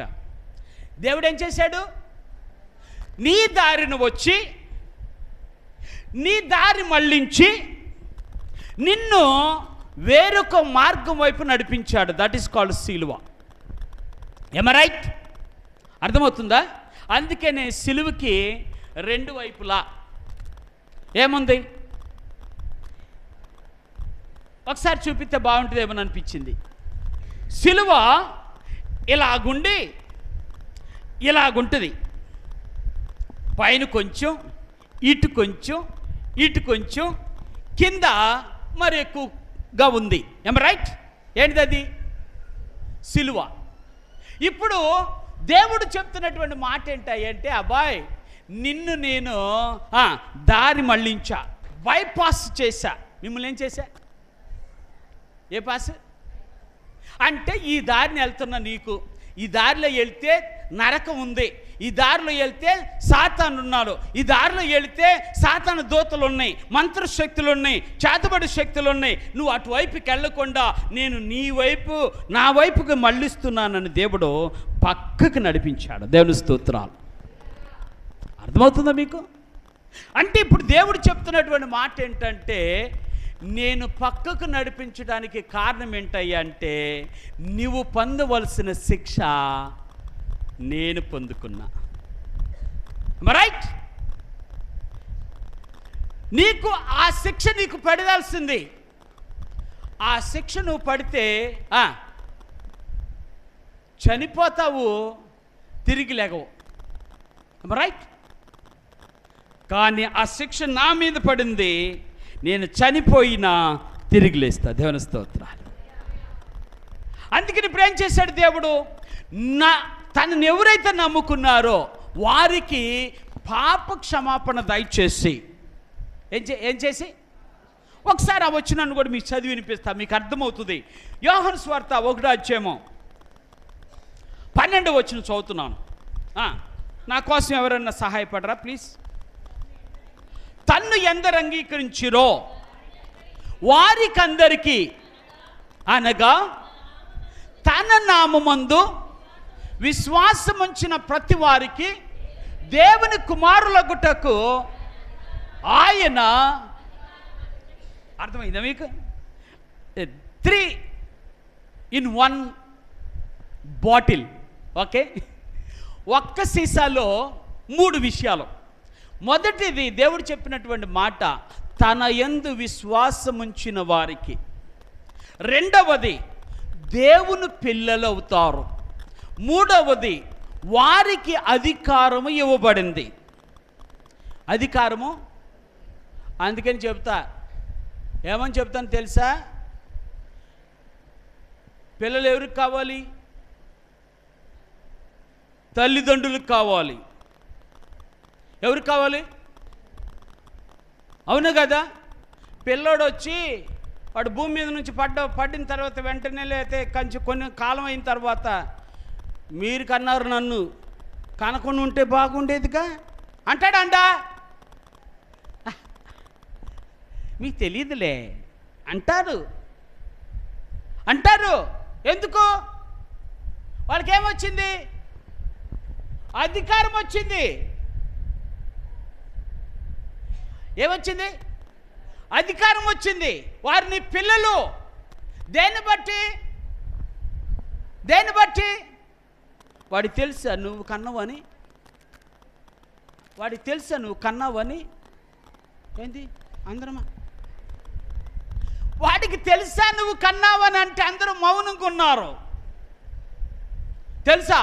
దేవుడు ఏం చేశాడు? నీ దారిని వచ్చి నీ దారి మళ్ళించి నిన్ను వేరొక మార్గం వైపు నడిపించాడు. దట్ ఈస్ కాల్డ్ సిలువ. ఏమ రైట్? అర్థమవుతుందా? అందుకనే సిలువకి రెండు వైపులా ఏముంది? ఒకసారి చూపిస్తే బాగుంటుందేమని అనిపించింది. సిలువ ఇలాగుండి ఇలాగుంటుంది. పైన కొంచెం, ఇటు కొంచెం, ఇటు కొంచెం, కింద మరి ఎక్కువగా ఉంది. ఏమ రైట్? ఏంటిది అది? సిలువ. ఇప్పుడు దేవుడు చెప్తున్నటువంటి మాట ఏంటంటే, అబ్బాయ్ నిన్ను నేను దారి మళ్ళించా, బైపాస్ చేశా. మిమ్మల్ని ఏం చేశా? ఏ పాస్ అంటే ఈ దారిని వెళ్తున్న నీకు, ఈ దారిలో వెళ్తే నరకం ఉంది, ఈ దారిలో వెళ్తే సాతాను ఉన్నాడు, ఈ దారిలో వెళితే సాతాను దూతలు ఉన్నాయి, మంత్రశక్తులు ఉన్నాయి, చేతబడి శక్తులు ఉన్నాయి. నువ్వు అటువైపుకి వెళ్ళకుండా నేను నీ వైపు, నా వైపుకి మళ్ళిస్తున్నానని దేవుడు పక్కకు నడిపించాడు. దేవుని స్తోత్రాలు. అర్థమవుతుందా మీకు? అంటే ఇప్పుడు దేవుడు చెప్తున్నటువంటి మాట ఏంటంటే, నేను పక్కకు నడిపించడానికి కారణం ఏంటయ్యా అంటే, నువ్వు పొందవలసిన శిక్ష నేను పొందుకున్నా. రైట్? నీకు ఆ శిక్ష నీకు పడాల్సింది. ఆ శిక్ష నువ్వు పడితే చనిపోతావు, తిరిగి లేగవు. రైట్? కానీ ఆ శిక్ష నా మీద పడింది, నేను చనిపోయినా తిరిగి లేస్తా. దేవుని స్తోత్రాలు. అందుకని ఇప్పుడు ఏం చేశాడు దేవుడు? తనని ఎవరైతే నమ్ముకున్నారో వారికి పాప క్షమాపణ దయచేసి ఏం చేసి ఒకసారి ఆ వచనాన్ని కూడా మీకు చదివి వినిపిస్తా, మీకు అర్థమవుతుంది. యోహాను సువార్త 1వ అధ్యాయము 12 వచనం చదువుతున్నాను. నా కోసం ఎవరైనా సహాయపడరా ప్లీజ్. తన్ను ఎందరు అంగీకరించిరో వారికందరికీ, అనగా తన నామమందు విశ్వాసముంచిన ప్రతి వారికి దేవుని కుమారులగుటకు ఆయన, అర్థమైందా మీకు? 3 in 1 బాటిల్. ఓకే, ఒక్క సీసాలో 3 విషయాలు. మొదటిది దేవుడు చెప్పినటువంటి మాట, తన యందు విశ్వాసముంచిన వారికి. రెండవది, దేవుని పిల్లలు అవుతారు. మూడవది, వారికి అధికారము ఇవ్వబడింది. అధికారము అందుకని చెప్తా, ఏమని చెప్తాను తెలుసా? పిల్లలు ఎవరికి కావాలి? తల్లిదండ్రులకు కావాలి. ఎవరికి కావాలి? అవును కదా. పిల్లోడు వచ్చి వాడు భూమి మీద నుంచి పడిన తర్వాత వెంటనే లేతే కొన్ని కాలం అయిన తర్వాత, మీరు కన్నారు నన్ను, కనకుండా ఉంటే బాగుండేదిగా అంటాడా? మీకు తెలియదులే అంటారు. ఎందుకు? వాళ్ళకి ఏమొచ్చింది? అధికారం వచ్చింది. ఏమొచ్చింది? అధికారం వచ్చింది. వారిని పిల్లలు. దేన్ని బట్టి? వాడికి తెలుసా నువ్వు కన్నావని? వాడికి తెలుసా నువ్వు కన్నావని? ఏంది అందరమా? వాడికి తెలుసా నువ్వు కన్నావని అంటే అందరూ మౌనంగా ఉన్నారు. తెలుసా?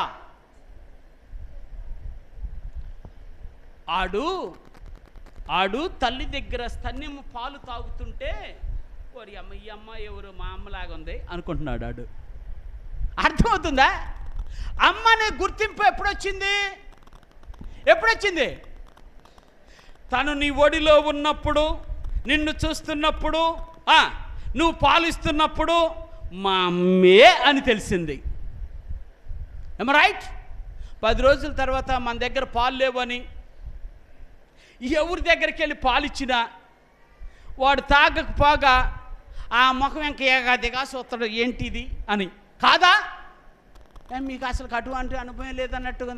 ఆడు తల్లి దగ్గర స్తన్యము పాలు తాగుతుంటే, ఓరి అమ్మ, ఈ అమ్మ ఎవరు మా అమ్మలాగా ఉంది అనుకుంటున్నాడు ఆడు. అర్థమవుతుందా? అమ్మ అనే గుర్తింపు ఎప్పుడొచ్చింది? తను నీ ఒడిలో ఉన్నప్పుడు, నిన్ను చూస్తున్నప్పుడు, నువ్వు పాలిస్తున్నప్పుడు మా అమ్మే అని తెలిసింది. ఏమ రైట్? 10 రోజుల తర్వాత మన దగ్గర పాలు లేవని ఎవరి దగ్గరికి వెళ్ళి పాలిచ్చినా వాడు తాగకపోగా ఆ ముఖం ఇంక ఏగాదిగా చూస్తాడు, ఏంటిది అని. కాదా? మీకు అసలు అటువంటి అనుభవం లేదన్నట్టుగా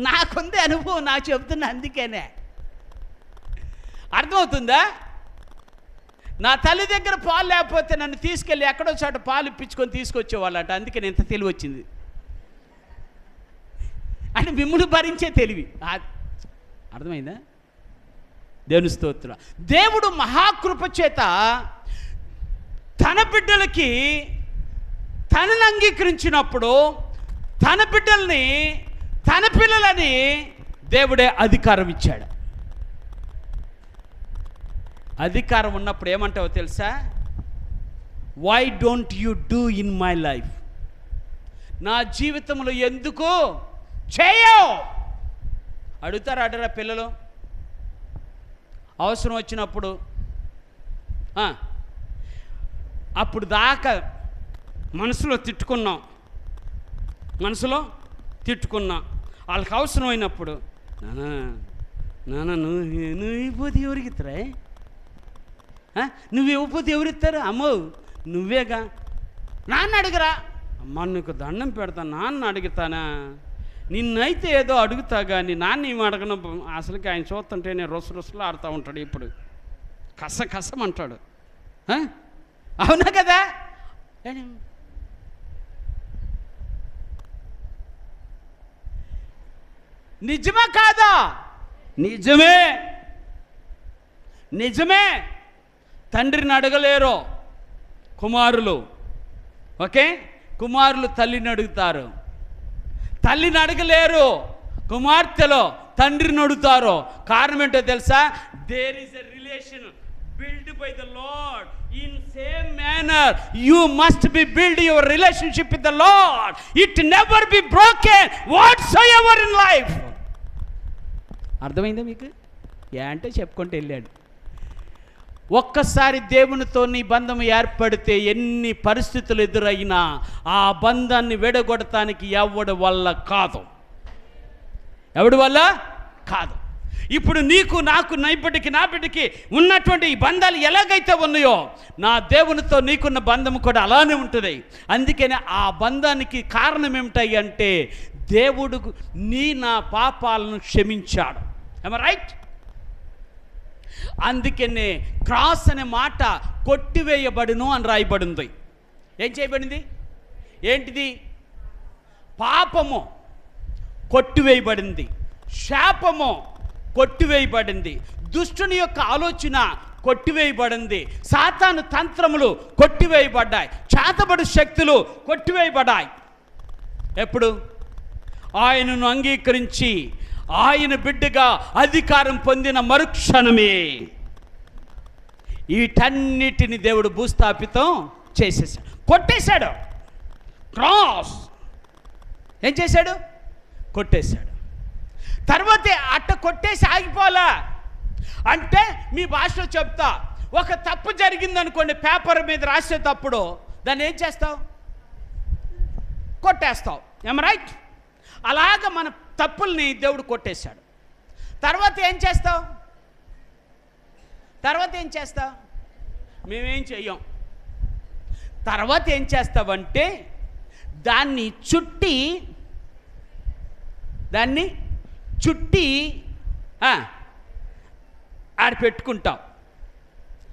నాకుంది అనుభవం, నాకు చెబుతున్నా. అందుకేనే అర్థమవుతుందా? నా తల్లి దగ్గర పాలు లేకపోతే నన్ను తీసుకెళ్ళి ఎక్కడో చోట పాలు ఇప్పించుకొని తీసుకొచ్చేవాళ్ళంట. అందుకే నేను ఇంత తెలివి వచ్చింది. అంటే మిమ్మల్ని భరించే తెలివి. అర్థమైందా? దేవుని స్తోత్రం. దేవుడు మహాకృప చేత తన బిడ్డలకి తనని అంగీకరించినప్పుడు తన బిడ్డల్ని, తన పిల్లలని దేవుడే అధికారం ఇచ్చాడు. అధికారం ఉన్నప్పుడు ఏమంటావో తెలుసా? Why don't you do in my life? నా జీవితంలో ఎందుకు చేయవు? అడగరా పిల్లలు? అవసరం వచ్చినప్పుడు అప్పుడు దాకా మనసులో తిట్టుకున్నాం, వాళ్ళకి అవసరం అయినప్పుడు, నాన్న నువ్వు ఇవ్వకపోతే ఎవరికి ఇస్తారా? నువ్వు ఇవ్వకపోతే ఎవరిస్తారు? అమ్మో నువ్వేగా. నాన్న అడుగురా. అమ్మ నీకు దండం పెడతాను, నాన్న అడుగుతానా? నిన్నైతే ఏదో అడుగుతా కానీ నాన్న ఏమి అడగను. అసలుకి ఆయన చూస్తుంటే నేను రొసలు ఆడుతూ ఉంటాడు. ఇప్పుడు కసమంటాడు. అవునా కదా? నిజమా కాదా? నిజమే. తండ్రిని అడగలేరు కుమారులు. ఓకే, కుమారులు తల్లిని అడుగుతారు. తల్లిని అడగలేరు కుమార్తెలో, తండ్రిని అడుగుతారు. కారణం ఏంటో తెలుసా? There is a relation built by the Lord. In same manner you must be build your relationship with the Lord. It never be broken whatsoever in life. అర్థమైందా మీకు? అంటే చెప్పుకుంటూ వెళ్ళాడు. ఒక్కసారి దేవునితో నీ బంధం ఏర్పడితే ఎన్ని పరిస్థితులు ఎదురైనా ఆ బంధాన్ని విడగొడటానికి ఎవడి వల్ల కాదు. ఎవడి వల్ల కాదు. ఇప్పుడు నీకు నాకు నా బిడ్డకి ఉన్నటువంటి ఈ బంధాలు ఎలాగైతే ఉన్నాయో నా దేవునితో నీకున్న బంధం కూడా అలానే ఉంటుంది. అందుకని ఆ బంధానికి కారణం ఏమిటాయి అంటే దేవుడు నా పాపాలను క్షమించాడు. ఏమ రైట్? అందుకనే క్రాస్ అనే మాట కొట్టివేయబడును అని రాయబడింది. ఏం చేయబడింది? ఏంటిది? పాపము కొట్టివేయబడింది, శాపము కొట్టివేయబడింది, దుష్టుని యొక్క ఆలోచన కొట్టివేయబడింది, సాతాను తంత్రములు కొట్టివేయబడ్డాయి, చేతబడు శక్తులు కొట్టివేయబడ్డాయి. ఎప్పుడు? ఆయనను అంగీకరించి ఆయన బిడ్డగా అధికారం పొందిన మరుక్షణమే వీటన్నిటిని దేవుడు భూస్థాపితం చేసేసాడు, కొట్టేశాడు. క్రాస్ ఏం చేశాడు? కొట్టేశాడు. తర్వాత అట్ట కొట్టేసి ఆగిపోలా. అంటే మీ భాషలో చెప్తా, ఒక తప్పు జరిగిందనుకోండి, పేపర్ మీద రాసేటప్పుడు దాన్ని ఏం చేస్తావు? కొట్టేస్తావు. ఏమ రైట్? అలాగ మన తప్పుల్ని దేవుడు కొట్టేశాడు. తర్వాత ఏం చేస్తావు? మేమేం చెయ్యం. తర్వాత ఏం చేస్తావంటే దాన్ని చుట్టి ఆడ పెట్టుకుంటాం.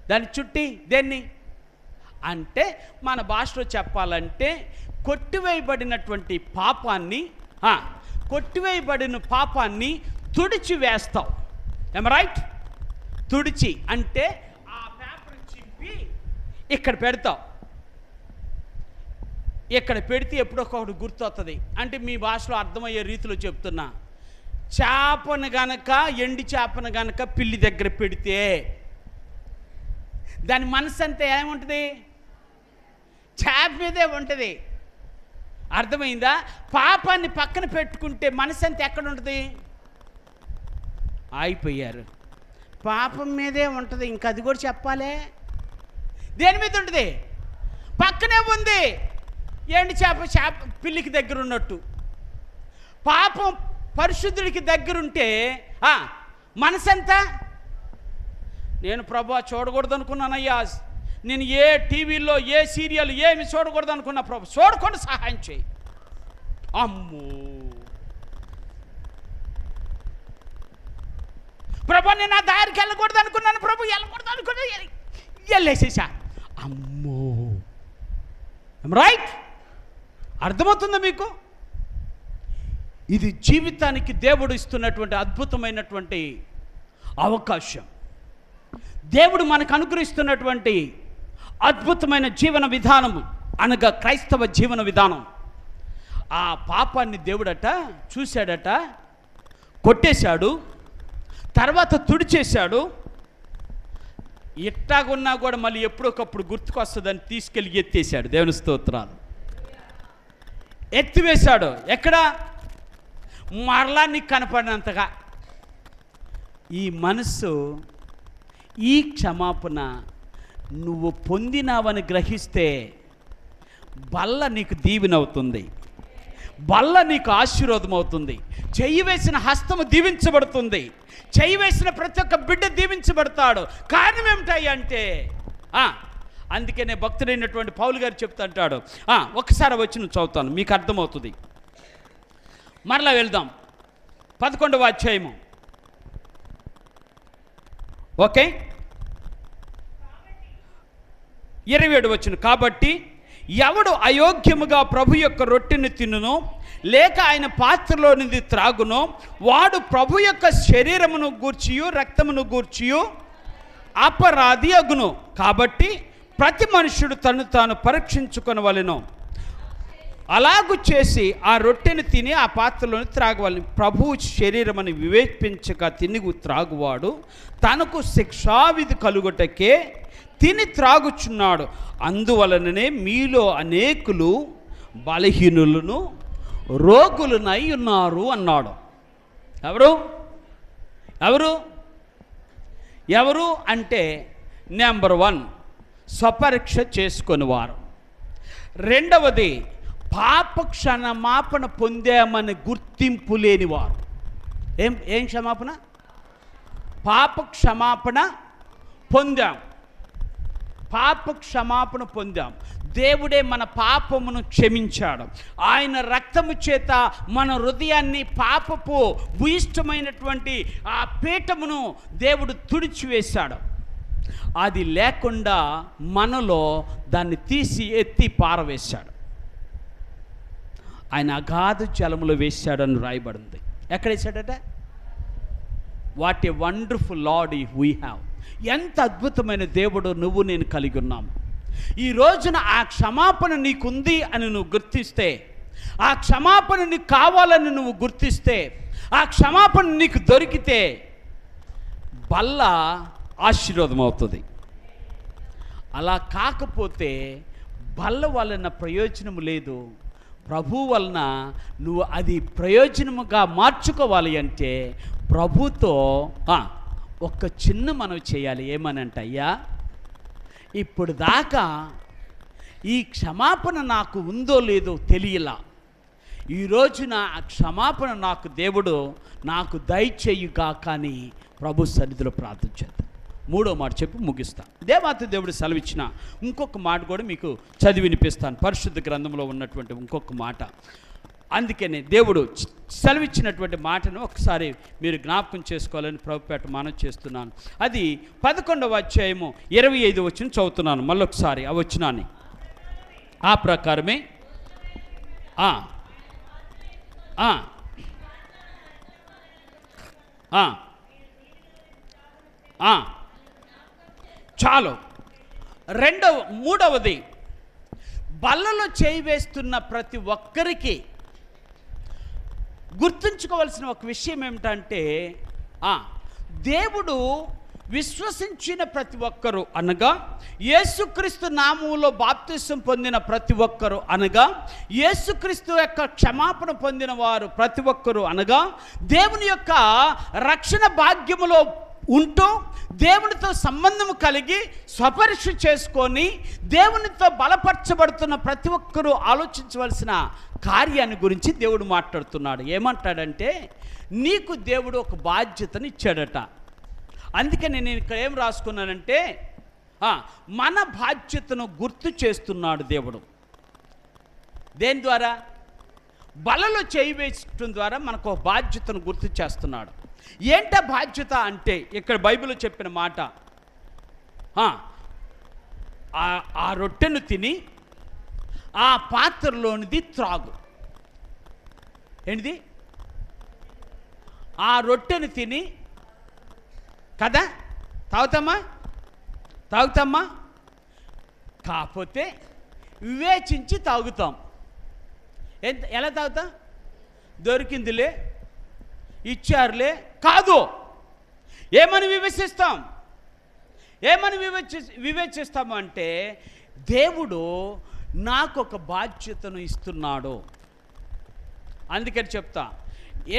దాన్ని చుట్టి దేన్ని అంటే మన భాషలో చెప్పాలంటే కొట్టివేయబడిన పాపాన్ని తుడిచి వేస్తావు. ఏమ రైట్? తుడిచి అంటే ఆ పేపర్ చింపి ఇక్కడ పెడతావు. ఇక్కడ పెడితే ఎప్పుడొకటి గుర్తొస్తుంది. అంటే మీ భాషలో అర్థమయ్యే రీతిలో చెప్తున్నా, చేపను గనక ఎండి చేపను గనక పిల్లి దగ్గర పెడితే దాని మనసు అంతా ఏముంటుంది? చేప మీదే ఉంటుంది. అర్థమైందా? పాపాన్ని పక్కన పెట్టుకుంటే మనసు అంతా ఎక్కడ ఉంటుంది? అయిపోయారు. పాపం మీదే ఉంటుంది. ఇంకా అది కూడా చెప్పాలే. దేని మీద ఉంటుంది? పక్కనే ఉంది. ఎండి చేప పిల్లికి దగ్గర ఉన్నట్టు పాపం పరిశుద్ధుడికి దగ్గరుంటే మనసంతా నేను ప్రభు చూడకూడదు అనుకున్నానయ్యా, నేను ఏ టీవీలో ఏ సీరియల్ ఏమి చూడకూడదు అనుకున్నా, ప్రభు చూడకుండా సహాయం చేయి. అమ్మో ప్రభు, నేను ఆ దారికి వెళ్ళకూడదు అనుకున్నాను, ప్రభు వెళ్ళకూడదు అనుకున్నా, వెళ్ళేసేసా. అమ్మో రైట్? అర్థమవుతుందా మీకు? ఇది జీవితానికి దేవుడు ఇస్తున్నటువంటి అద్భుతమైనటువంటి అవకాశం. దేవుడు మనకు అనుగ్రహిస్తున్నటువంటి అద్భుతమైన జీవన విధానము అనగా క్రైస్తవ జీవన విధానం. ఆ పాపాన్ని దేవుడట చూశాడట, కొట్టేశాడు, తర్వాత తుడిచేశాడు. ఎట్టాగున్నా కూడా మళ్ళీ ఎప్పుడొకప్పుడు గుర్తుకొస్తుందని తీసుకెళ్ళి ఎత్తేసాడు. దేవుని స్తోత్రాలు. ఎత్తివేశాడు. ఎక్కడ? మరలా నీకు కనపడినంతగా. ఈ మనస్సు ఈ క్షమాపణ నువ్వు పొందినావని గ్రహిస్తే బల్ల నీకు దీవెనవుతుంది, బల్ల నీకు ఆశీర్వాదం అవుతుంది. చెయ్యి వేసిన హస్తము దీవించబడుతుంది. చెయ్యి వేసిన ప్రతి ఒక్క బిడ్డ దీవించబడతాడు. కారణం ఏమిటాయి అంటే అందుకనే భక్తుడైనటువంటి పౌలు గారు చెప్తుంటాడు. ఒకసారి వచ్చి నువ్వు చదువుతాను, మీకు అర్థమవుతుంది. మరలా వెళ్దాం. 11వ అధ్యాయము. ఓకే, 27 వచనం. కాబట్టి ఎవడు అయోగ్యముగా ప్రభు యొక్క రొట్టెని తినునో లేక ఆయన పాత్రలోనిది త్రాగునో వాడు ప్రభు యొక్క శరీరమును గూర్చియు రక్తమును గూర్చియు అపరాధి అగును. కాబట్టి ప్రతి మనుష్యుడు తను తాను పరీక్షించుకొనవలెను. అలాగు చేసి ఆ రొట్టెని తిని ఆ పాత్రలోని త్రాగవలెను. ప్రభువు శరీరమని వివేచించక తిని త్రాగువాడు తనకు శిక్షావిధి కలుగుటకే తిని త్రాగుచున్నాడు. అందువలననే మీలో అనేకులు బలహీనులను రోగులనై ఉన్నారు అన్నాడు. ఎవరు ఎవరు ఎవరు అంటే నెంబర్ 1 స్వపరీక్ష చేసుకొని వారు. రెండవది పాప క్షమాపణ పొందామని గుర్తింపు లేనివారు. ఏం క్షమాపణ? పాప క్షమాపణ పొందాం. పాప క్షమాపణ పొందాం. దేవుడే మన పాపమును క్షమించాడు. ఆయన రక్తము చేత మన హృదయాన్ని పాపపు భూయిష్టమైనటువంటి ఆ పీఠమును దేవుడు తుడిచివేశాడు. అది లేకుండా మనలో దాన్ని తీసి ఎత్తి పారవేశాడు. ఆయన అగాధ జలములో వేశాడని రాయబడింది. ఎక్కడ వేశాడట? What a wonderful Lord we have. ఎంత అద్భుతమైన దేవుడు నువ్వు నేను కలిగి ఉన్నాము. ఈ రోజున ఆ క్షమాపణ నీకుంది అని నువ్వు గుర్తిస్తే, ఆ క్షమాపణ నీకు కావాలని నువ్వు గుర్తిస్తే, ఆ క్షమాపణ నీకు దొరికితే బల్ల ఆశీర్వాదం అవుతుంది. అలా కాకపోతే బల్ల వలన ప్రయోజనం లేదు. ప్రభు వలన నువ్వు అది ప్రయోజనముగా మార్చుకోవాలి అంటే ప్రభుతో ఒక్క చిన్న మనవి చేయాలి. ఏమనంటే, అయ్యా ఇప్పుడు దాకా ఈ క్షమాపణ నాకు ఉందో లేదో తెలియలా, ఈ రోజున ఆ క్షమాపణ నాకు దేవుడు నాకు దయచేయుగా కానీ ప్రభు సన్నిధిలో ప్రార్థించేద్దాం. 3వ మాట చెప్పి ముగిస్తాను. దేవాతి దేవుడు సెలవిచ్చిన ఇంకొక మాట కూడా మీకు చదివి వినిపిస్తాను. పరిశుద్ధ గ్రంథంలో ఉన్నటువంటి ఇంకొక మాట. అందుకనే దేవుడు సెలవిచ్చినటువంటి మాటను ఒకసారి మీరు జ్ఞాపకం చేసుకోవాలని ప్రభుపేట మనవి చేస్తున్నాను. అది 11వ అధ్యాయము 25 వచనం చదువుతున్నాను. మళ్ళొకసారి ఆ వచనాన్ని. ఆ ప్రకారమే చాలు. మూడవది, బల్లలో చేయి వేస్తున్న ప్రతి ఒక్కరికి గుర్తుంచుకోవాల్సిన ఒక విషయం ఏమిటంటే, దేవుడు విశ్వసించిన ప్రతి ఒక్కరు అనగా యేసుక్రీస్తు నామములో బాప్తిసం పొందిన ప్రతి ఒక్కరు అనగా యేసుక్రీస్తు యొక్క క్షమాపణ పొందిన వారు ప్రతి ఒక్కరు అనగా దేవుని యొక్క రక్షణ భాగ్యములో ఉంటూ దేవునితో సంబంధం కలిగి స్వపరీక్ష చేసుకొని దేవునితో బలపరచబడుతున్న ప్రతి ఒక్కరూ ఆలోచించవలసిన కార్యాన్ని గురించి దేవుడు మాట్లాడుతున్నాడు. ఏమంటాడంటే, నీకు దేవుడు ఒక బాధ్యతను ఇచ్చాడట. అందుకని నేను ఇక్కడ ఏం రాసుకున్నానంటే, మన బాధ్యతను గుర్తు చేస్తున్నాడు దేవుడు. దేని ద్వారా? బలలో చేయి వేయడం ద్వారా మనకు ఒక బాధ్యతను గుర్తు చేస్తున్నాడు. ఏంట బాధ్యత అంటే, ఇక్కడ బైబిల్లో చెప్పిన మాట, ఆ రొట్టెను తిని ఆ పాత్రలోనిది త్రాగు. ఏంటిది? ఆ రొట్టెను తిని కదా తాగుతామా? కాకపోతే వివేచించి తాగుతాం. ఎలా తాగుతాం? దొరికిందిలే, ఇచ్చారులే కాదు. ఏమని వివేచిస్తాం? వివేచిస్తాము అంటే, దేవుడు నాకు ఒక బాధ్యతను ఇస్తున్నాడు. అందుకని చెప్తా,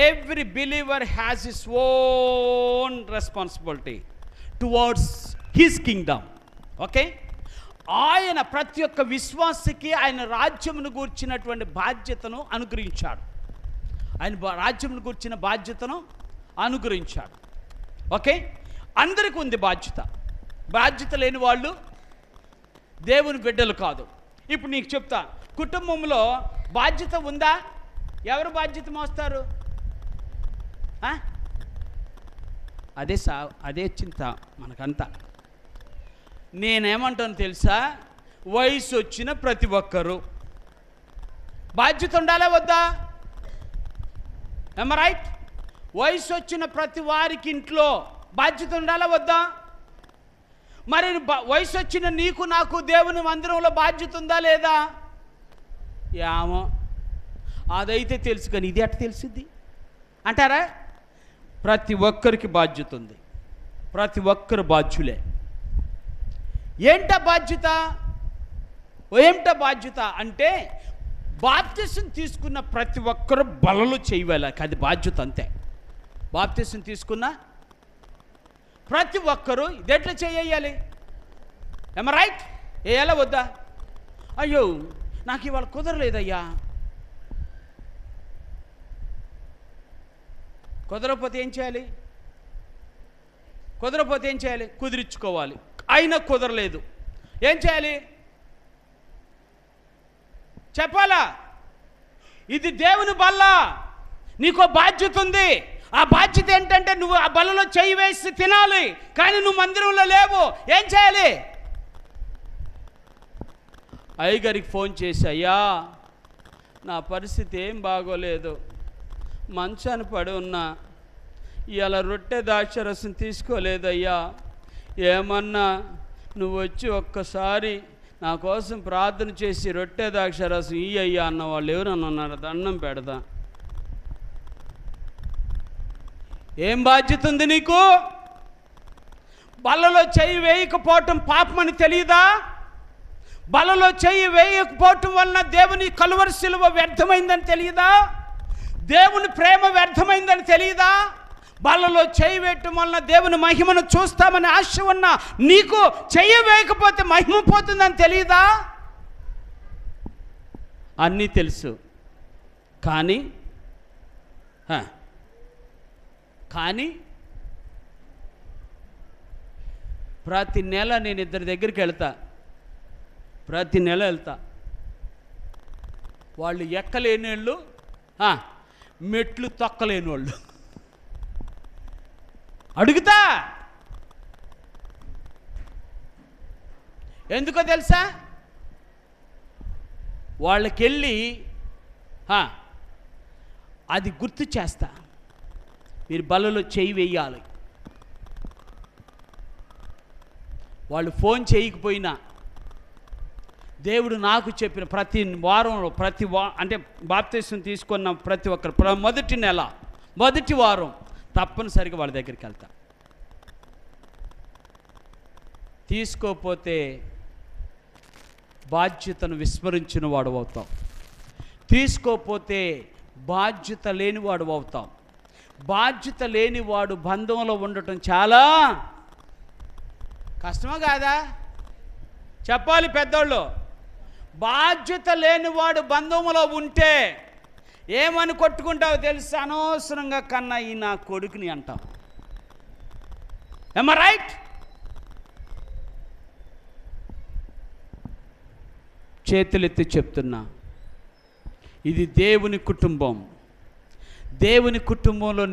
every believer has his own responsibility towards his Kingdom. Okay, ఆయన ప్రతి ఒక్క విశ్వాసికి ఆయన రాజ్యమును గూర్చినటువంటి బాధ్యతను అనుగ్రహించాడు. ఆయన రాజ్యమును గూర్చిన బాధ్యతను అనుగ్రహించాడు. ఓకే, అందరికీ ఉంది బాధ్యత. బాధ్యత లేని వాళ్ళు దేవుని బిడ్డలు కాదు. ఇప్పుడు నీకు చెప్తా, కుటుంబంలో బాధ్యత ఉందా? ఎవరు బాధ్యత మోస్తారు? అదే చింత మనకంతా. నేనేమంటాను తెలుసా? వయసు వచ్చిన ప్రతి ఒక్కరు బాధ్యత ఉండాలా వద్దా? ఏమ రైట్? వయసు వచ్చిన ప్రతి వారికి ఇంట్లో బాధ్యత ఉండాలా వద్దా? మరి వయసు వచ్చిన నీకు నాకు దేవుని మందిరంలో బాధ్యత ఉందా లేదా? ఏమో, అదైతే తెలుసు, కానీ ఇది అట్ట తెలిసింది అంటారా? ప్రతి ఒక్కరికి బాధ్యత ఉంది. ప్రతి ఒక్కరు బాధ్యులే. ఏంటా బాధ్యత అంటే, బాప్తిసం తీసుకున్న ప్రతి ఒక్కరు బలలో చేయవాలి. అది బాధ్యత అంతే. బాప్తిసం తీసుకున్న ప్రతి ఒక్కరూ ఇదెట్లా చేయాలి? ఏమ రైట్? వేయాలా వద్దా? అయ్యో నాకు ఇవాళ కుదరలేదయ్యా. కుదరకపోతే ఏం చేయాలి? కుదిరించుకోవాలి. అయినా కుదరలేదు, ఏం చేయాలి? చెప్పాలా? ఇది దేవుని బల్ల, నీకో బాధ్యత ఉంది. ఆ బాధ్యత ఏంటంటే నువ్వు ఆ బల్లలో చేయి వేసి తినాలి, కానీ నువ్వు మందిరంలో లేవు, ఏం చేయాలి? అయ్యగారికి ఫోన్ చేసి, అయ్యా నా పరిస్థితి ఏం బాగోలేదు, మంచాన్ని పడి ఉన్నా, ఇవాళ రొట్టె ద్రాక్షరసం తీసుకోలేదయ్యా, ఏమన్నా నువ్వు వచ్చి ఒక్కసారి నా కోసం ప్రార్థన చేసి రొట్టె ద్రాక్షరసం అయ్యా అన్న వాళ్ళు ఎవరన్నా ఉన్నారు? దండం పెడదా. ఏం బాధ్యత ఉంది నీకు? బల్లలో చెయ్యి వేయకపోవటం పాపమని తెలియదా? బల్లలో చెయ్యి వేయకపోవటం వలన దేవుని కలువరి సిలువ వ్యర్థమైందని తెలియదా? దేవుని ప్రేమ వ్యర్థమైందని తెలియదా? బల్లలో చెయ్యి వేయటం వలన దేవుని మహిమను చూస్తామని ఆశ ఉన్న నీకు చెయ్యి వేయకపోతే మహిమ పోతుందని తెలియదా? అన్నీ తెలుసు, కానీ ప్రతి నెల నేను ఇద్దరి దగ్గరికి వెళ్తా, ప్రతి నెల వెళ్తా. వాళ్ళు ఎక్కలేని వాళ్ళు, మెట్లు తొక్కలేని వాళ్ళు. అడుగుతా, ఎందుకో తెలుసా? వాళ్ళకెళ్ళి అది గుర్తు చేస్తా, మీరు బల్లలో చేయి వేయాలి. వాళ్ళు ఫోన్ చేయకపోయినా దేవుడు నాకు చెప్పిన ప్రతి వారంలో అంటే బాప్తిసం తీసుకున్న ప్రతి ఒక్కరు మొదటి నెల మొదటి వారం తప్పనిసరిగా వాళ్ళ దగ్గరికి వెళ్తా. తీసుకోకపోతే బాధ్యతను విస్మరించిన వాడు అవుతాం, తీసుకోకపోతే బాధ్యత లేనివాడు అవుతాం. బాధ్యత లేనివాడు బంధంలో ఉండటం చాలా కష్టమా కాదా? చెప్పాలి పెద్దోళ్ళు. బాధ్యత లేనివాడు బంధంలో ఉంటే ఏమని కొట్టుకుంటావు తెలుసా? అనవసరంగా కన్నా ఈ నా కొడుకుని అంటాం. ఏమ రైట్? చేతులెత్తి చెప్తున్నా, ఇది దేవుని కుటుంబం. దేవుని కుటుంబంలో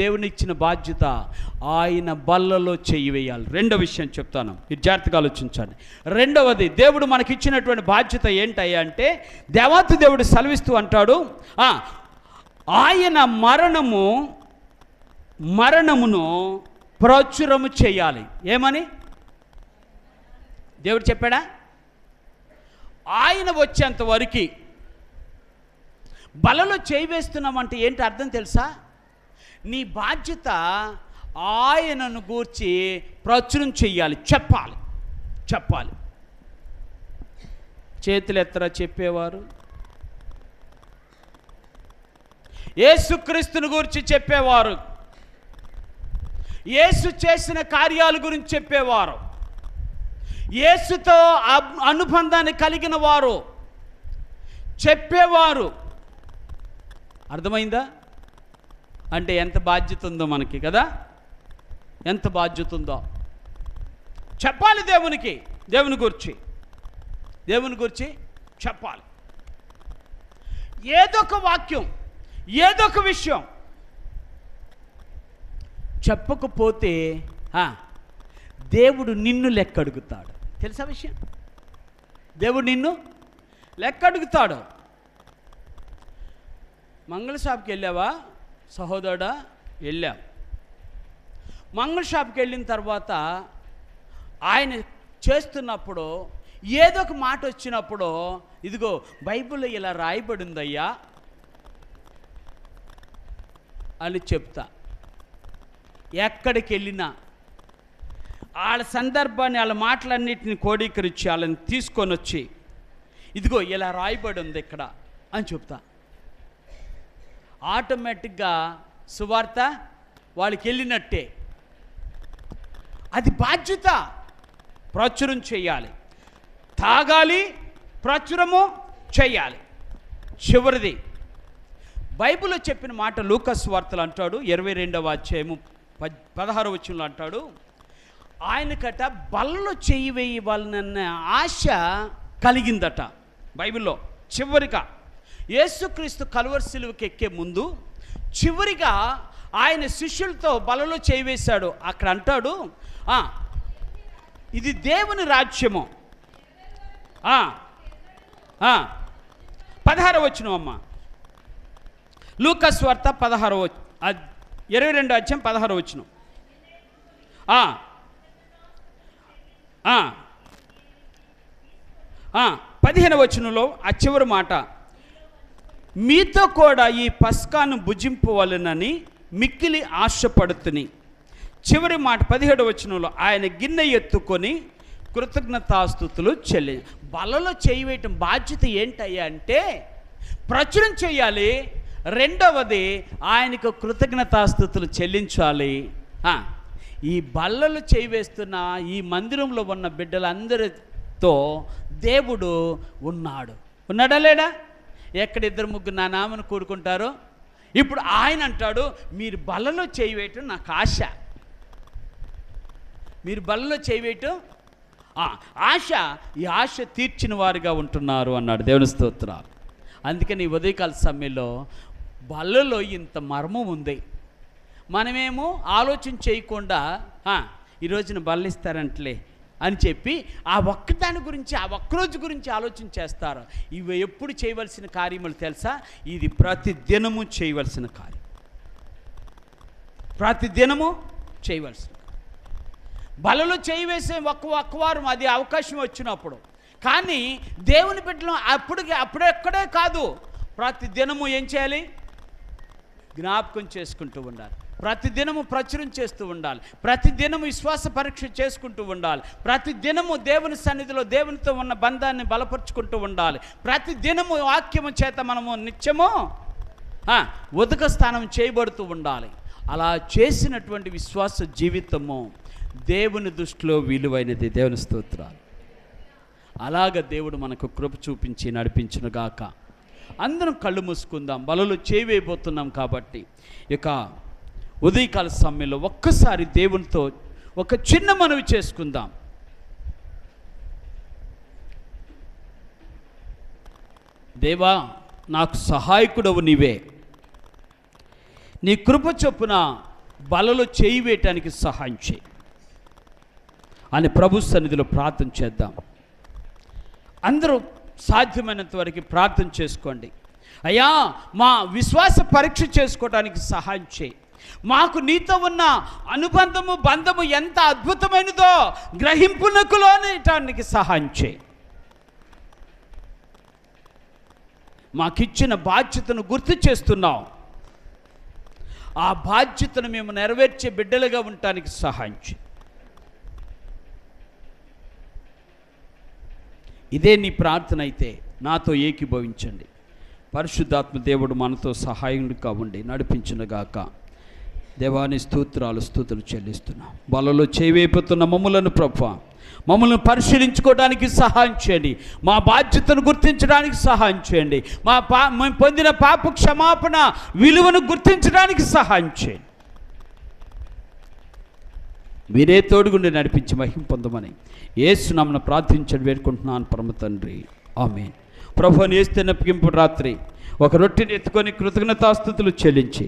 దేవుని ఇచ్చిన బాధ్యత ఆయన బల్లలో చెయ్యి వేయాలి. రెండో విషయం చెప్తాను, మీరు జాగ్రత్తగా ఆలోచించండి. రెండవది, దేవుడు మనకిచ్చినటువంటి బాధ్యత ఏంటయ్యా అంటే, దేవాతి దేవుడు సెలవిస్తూ అంటాడు, ఆయన మరణమును ప్రచురము చేయాలి. ఏమని దేవుడు చెప్పాడా? ఆయన వచ్చేంత వరకు బలలో చేయి వేస్తున్నామంటే ఏంటి అర్థం తెలుసా? నీ బాధ్యత ఆయనను గూర్చి ప్రచురం చెయ్యాలి, చెప్పాలి. చేతులు ఎత్తరా చెప్పేవారు? యేసుక్రీస్తుని గురించి చెప్పేవారు, యేసు చేసిన కార్యాల గురించి చెప్పేవారు, యేసుతో అనుబంధాన్ని కలిగిన వారు చెప్పేవారు. అర్థమైందా? అంటే ఎంత బాధ్యత ఉందో మనకి కదా, ఎంత బాధ్యత ఉందో చెప్పాలి. దేవుని గురించి చెప్పాలి. ఏదో ఒక వాక్యం, ఏదో ఒక విషయం చెప్పకపోతే దేవుడు నిన్ను లెక్క అడుగుతాడు. తెలుసా విషయం? దేవుడు నిన్ను లెక్క అడుగుతాడు. మంగళ షాప్కి వెళ్ళావా సహోదరుడా? వెళ్ళాం. మంగళ షాప్కి వెళ్ళిన తర్వాత ఆయన చేస్తున్నప్పుడు ఏదో ఒక మాట వచ్చినప్పుడు, ఇదిగో బైబిల్లో ఇలా రాయబడి ఉందయ్యా అని చెప్తా. ఎక్కడికి వెళ్ళినా వాళ్ళ సందర్భాన్ని, వాళ్ళ మాటలన్నిటిని కోడీకరించి వాళ్ళని తీసుకొని వచ్చి, ఇదిగో ఇలా రాయబడి ఉంది ఇక్కడ అని చెప్తా. ఆటోమేటిక్గా సువార్త వాళ్ళకి వెళ్ళినట్టే. అది బాధ్యత. ప్రాచుర్యం చేయాలి, తాగాలి, ప్రాచుర్యము చేయాలి. చివరిది బైబిల్లో చెప్పిన మాట లూకాసు వార్తలు అంటాడు, 22వ అధ్యాయము 16వ వచనంలో అంటాడు, ఆయనకట బల్లలో చెయ్యి వేయవాలన్న ఆశ కలిగిందట. బైబిల్లో చివరిగా యేసుక్రీస్తు కలువరి సిలువకి ఎక్కే ముందు చివరిగా ఆయన శిష్యులతో బలలో చేయి వేశాడు. అక్కడ అంటాడు, ఇది దేవుని రాజ్యము. 16వ వచనం అమ్మ, లూకాసు వార్త 22వ అధ్యాయం 16వ వచనం. 15వ వచనంలో ఆ చివరి మాట, మీతో కూడా ఈ పస్కాను భుజింపవలెనని మిక్కిలి ఆశపడుతుని. చివరి మాట 17వ వచనంలో, ఆయన గిన్నె ఎత్తుకొని కృతజ్ఞతాస్తుతులు చెల్లి. బలలో చేయి వేయటం బాధ్యత ఏంటయ్యా అంటే ప్రచురం చేయాలి. రెండవది ఆయనకు కృతజ్ఞతాస్తుతులు చెల్లించాలి. ఈ బల్లలు చేయి వేస్తున్న ఈ మందిరంలో ఉన్న బిడ్డలందరితో దేవుడు ఉన్నాడా లేడా? ఎక్కడ 2-3 నా నామను కూడుకుంటారో. ఇప్పుడు ఆయన అంటాడు, మీరు బల్లలో చేయి వేయటం నాకు ఆశ, మీరు బల్లలో చేయి వేయటం ఆశ, ఈ ఆశ తీర్చిన వారుగా ఉంటున్నారు అన్నాడు. దేవుని స్తోత్రాలు. అందుకని ఈ ఉదయకాల సమయంలో బల్లలో ఇంత మర్మం ఉంది. మనమేమో ఆలోచన చేయకుండా ఈ రోజున బల్లిస్తారంటలే అని చెప్పి ఆ ఒక్కదాని గురించి, ఆ ఒక్కరోజు గురించి ఆలోచన చేస్తారు. ఇవి ఎప్పుడు చేయవలసిన కార్యములు తెలుసా? ఇది ప్రతి దినము చేయవలసిన కార్యం, ప్రతి దినము చేయవలసిన. బలలో చేయి వేసే ఒక్కవారం అది అవకాశం వచ్చినప్పుడు. కానీ దేవుని బిడ్డలు అప్పుడెక్కడే కాదు, ప్రతి దినము ఏం చేయాలి? జ్ఞాపకం చేసుకుంటూ ఉండాలి. ప్రతి దినము ప్రచురం చేస్తూ ఉండాలి. ప్రతి దినము విశ్వాస పరీక్ష చేసుకుంటూ ఉండాలి. ప్రతి దినము దేవుని సన్నిధిలో దేవునితో ఉన్న బంధాన్ని బలపరుచుకుంటూ ఉండాలి. ప్రతి దినము వాక్యము చేత మనము నిత్యము ఉదక స్థానం చేయబడుతూ ఉండాలి. అలా చేసినటువంటి విశ్వాస జీవితము దేవుని దృష్టిలో విలువైనది. దేవుని స్తోత్రాలు. అలాగ దేవుడు మనకు కృప చూపించి నడిపించునుగాక. అందరం కళ్ళు మూసుకుందాం. బలలో చేయబోతున్నాం కాబట్టి ఇక ఉదయకాల సమయంలో ఒక్కసారి దేవునితో ఒక చిన్న మనవి చేసుకుందాం. దేవా, నాకు సహాయకుడవు నీవే. నీ కృప చొప్పున బలలో చేయి వేయటానికి సహాయం చేయి అని ప్రభు సన్నిధిలో ప్రార్థన చేద్దాం. అందరూ సాధ్యమైనంత వరకు ప్రార్థన చేసుకోండి. అయ్యా, మా విశ్వాస పరీక్ష చేసుకోవడానికి సహాయం చేయి. మాకు నీతో ఉన్న అనుబంధము, బంధము ఎంత అద్భుతమైనదో గ్రహింపునకు లోనేటానికి సహాయం చేయి. మాకిచ్చిన బాధ్యతను గుర్తు చేస్తున్నావు. ఆ బాధ్యతను మేము నెరవేర్చే బిడ్డలుగా ఉండటానికి సహాయం చేయి. ఇదే నీ ప్రార్థన అయితే నాతో ఏకీభవించండి. పరిశుద్ధాత్మ దేవుడు మనతో సహాయంగా ఉండి నడిపించునుగాక. దేవాని స్తుతులు చెల్లిస్తున్నాం. బలలో చేయవైపోతున్న మమ్మలను ప్రభువా, మమ్మల్ని పరిశీలించుకోవడానికి సహాయం చేయండి. మా బాధ్యతను గుర్తించడానికి సహాయం చేయండి. మేము పొందిన పాప క్షమాపణ విలువను గుర్తించడానికి సహాయం చేయండి. మీరే తోడుగుండి నడిపించి మహిమ పొందమని యేసు నామమున ప్రార్థించండి వేడుకుంటున్నాను పరమ తండ్రి. ఆమేన్. ప్రభువుని యేసు నప్పింపు రాత్రి ఒక రొట్టెని ఎత్తుకొని కృతజ్ఞతాస్తుతులు చెల్లించి,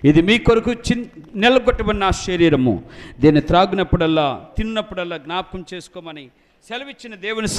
ఇది మీ కొరకు నిలగొట్టబడిన నా శరీరము, దీన్ని త్రాగినప్పుడల్లా తిన్నప్పుడల్లా జ్ఞాపకం చేసుకోమని సెలవిచ్చిన దేవుని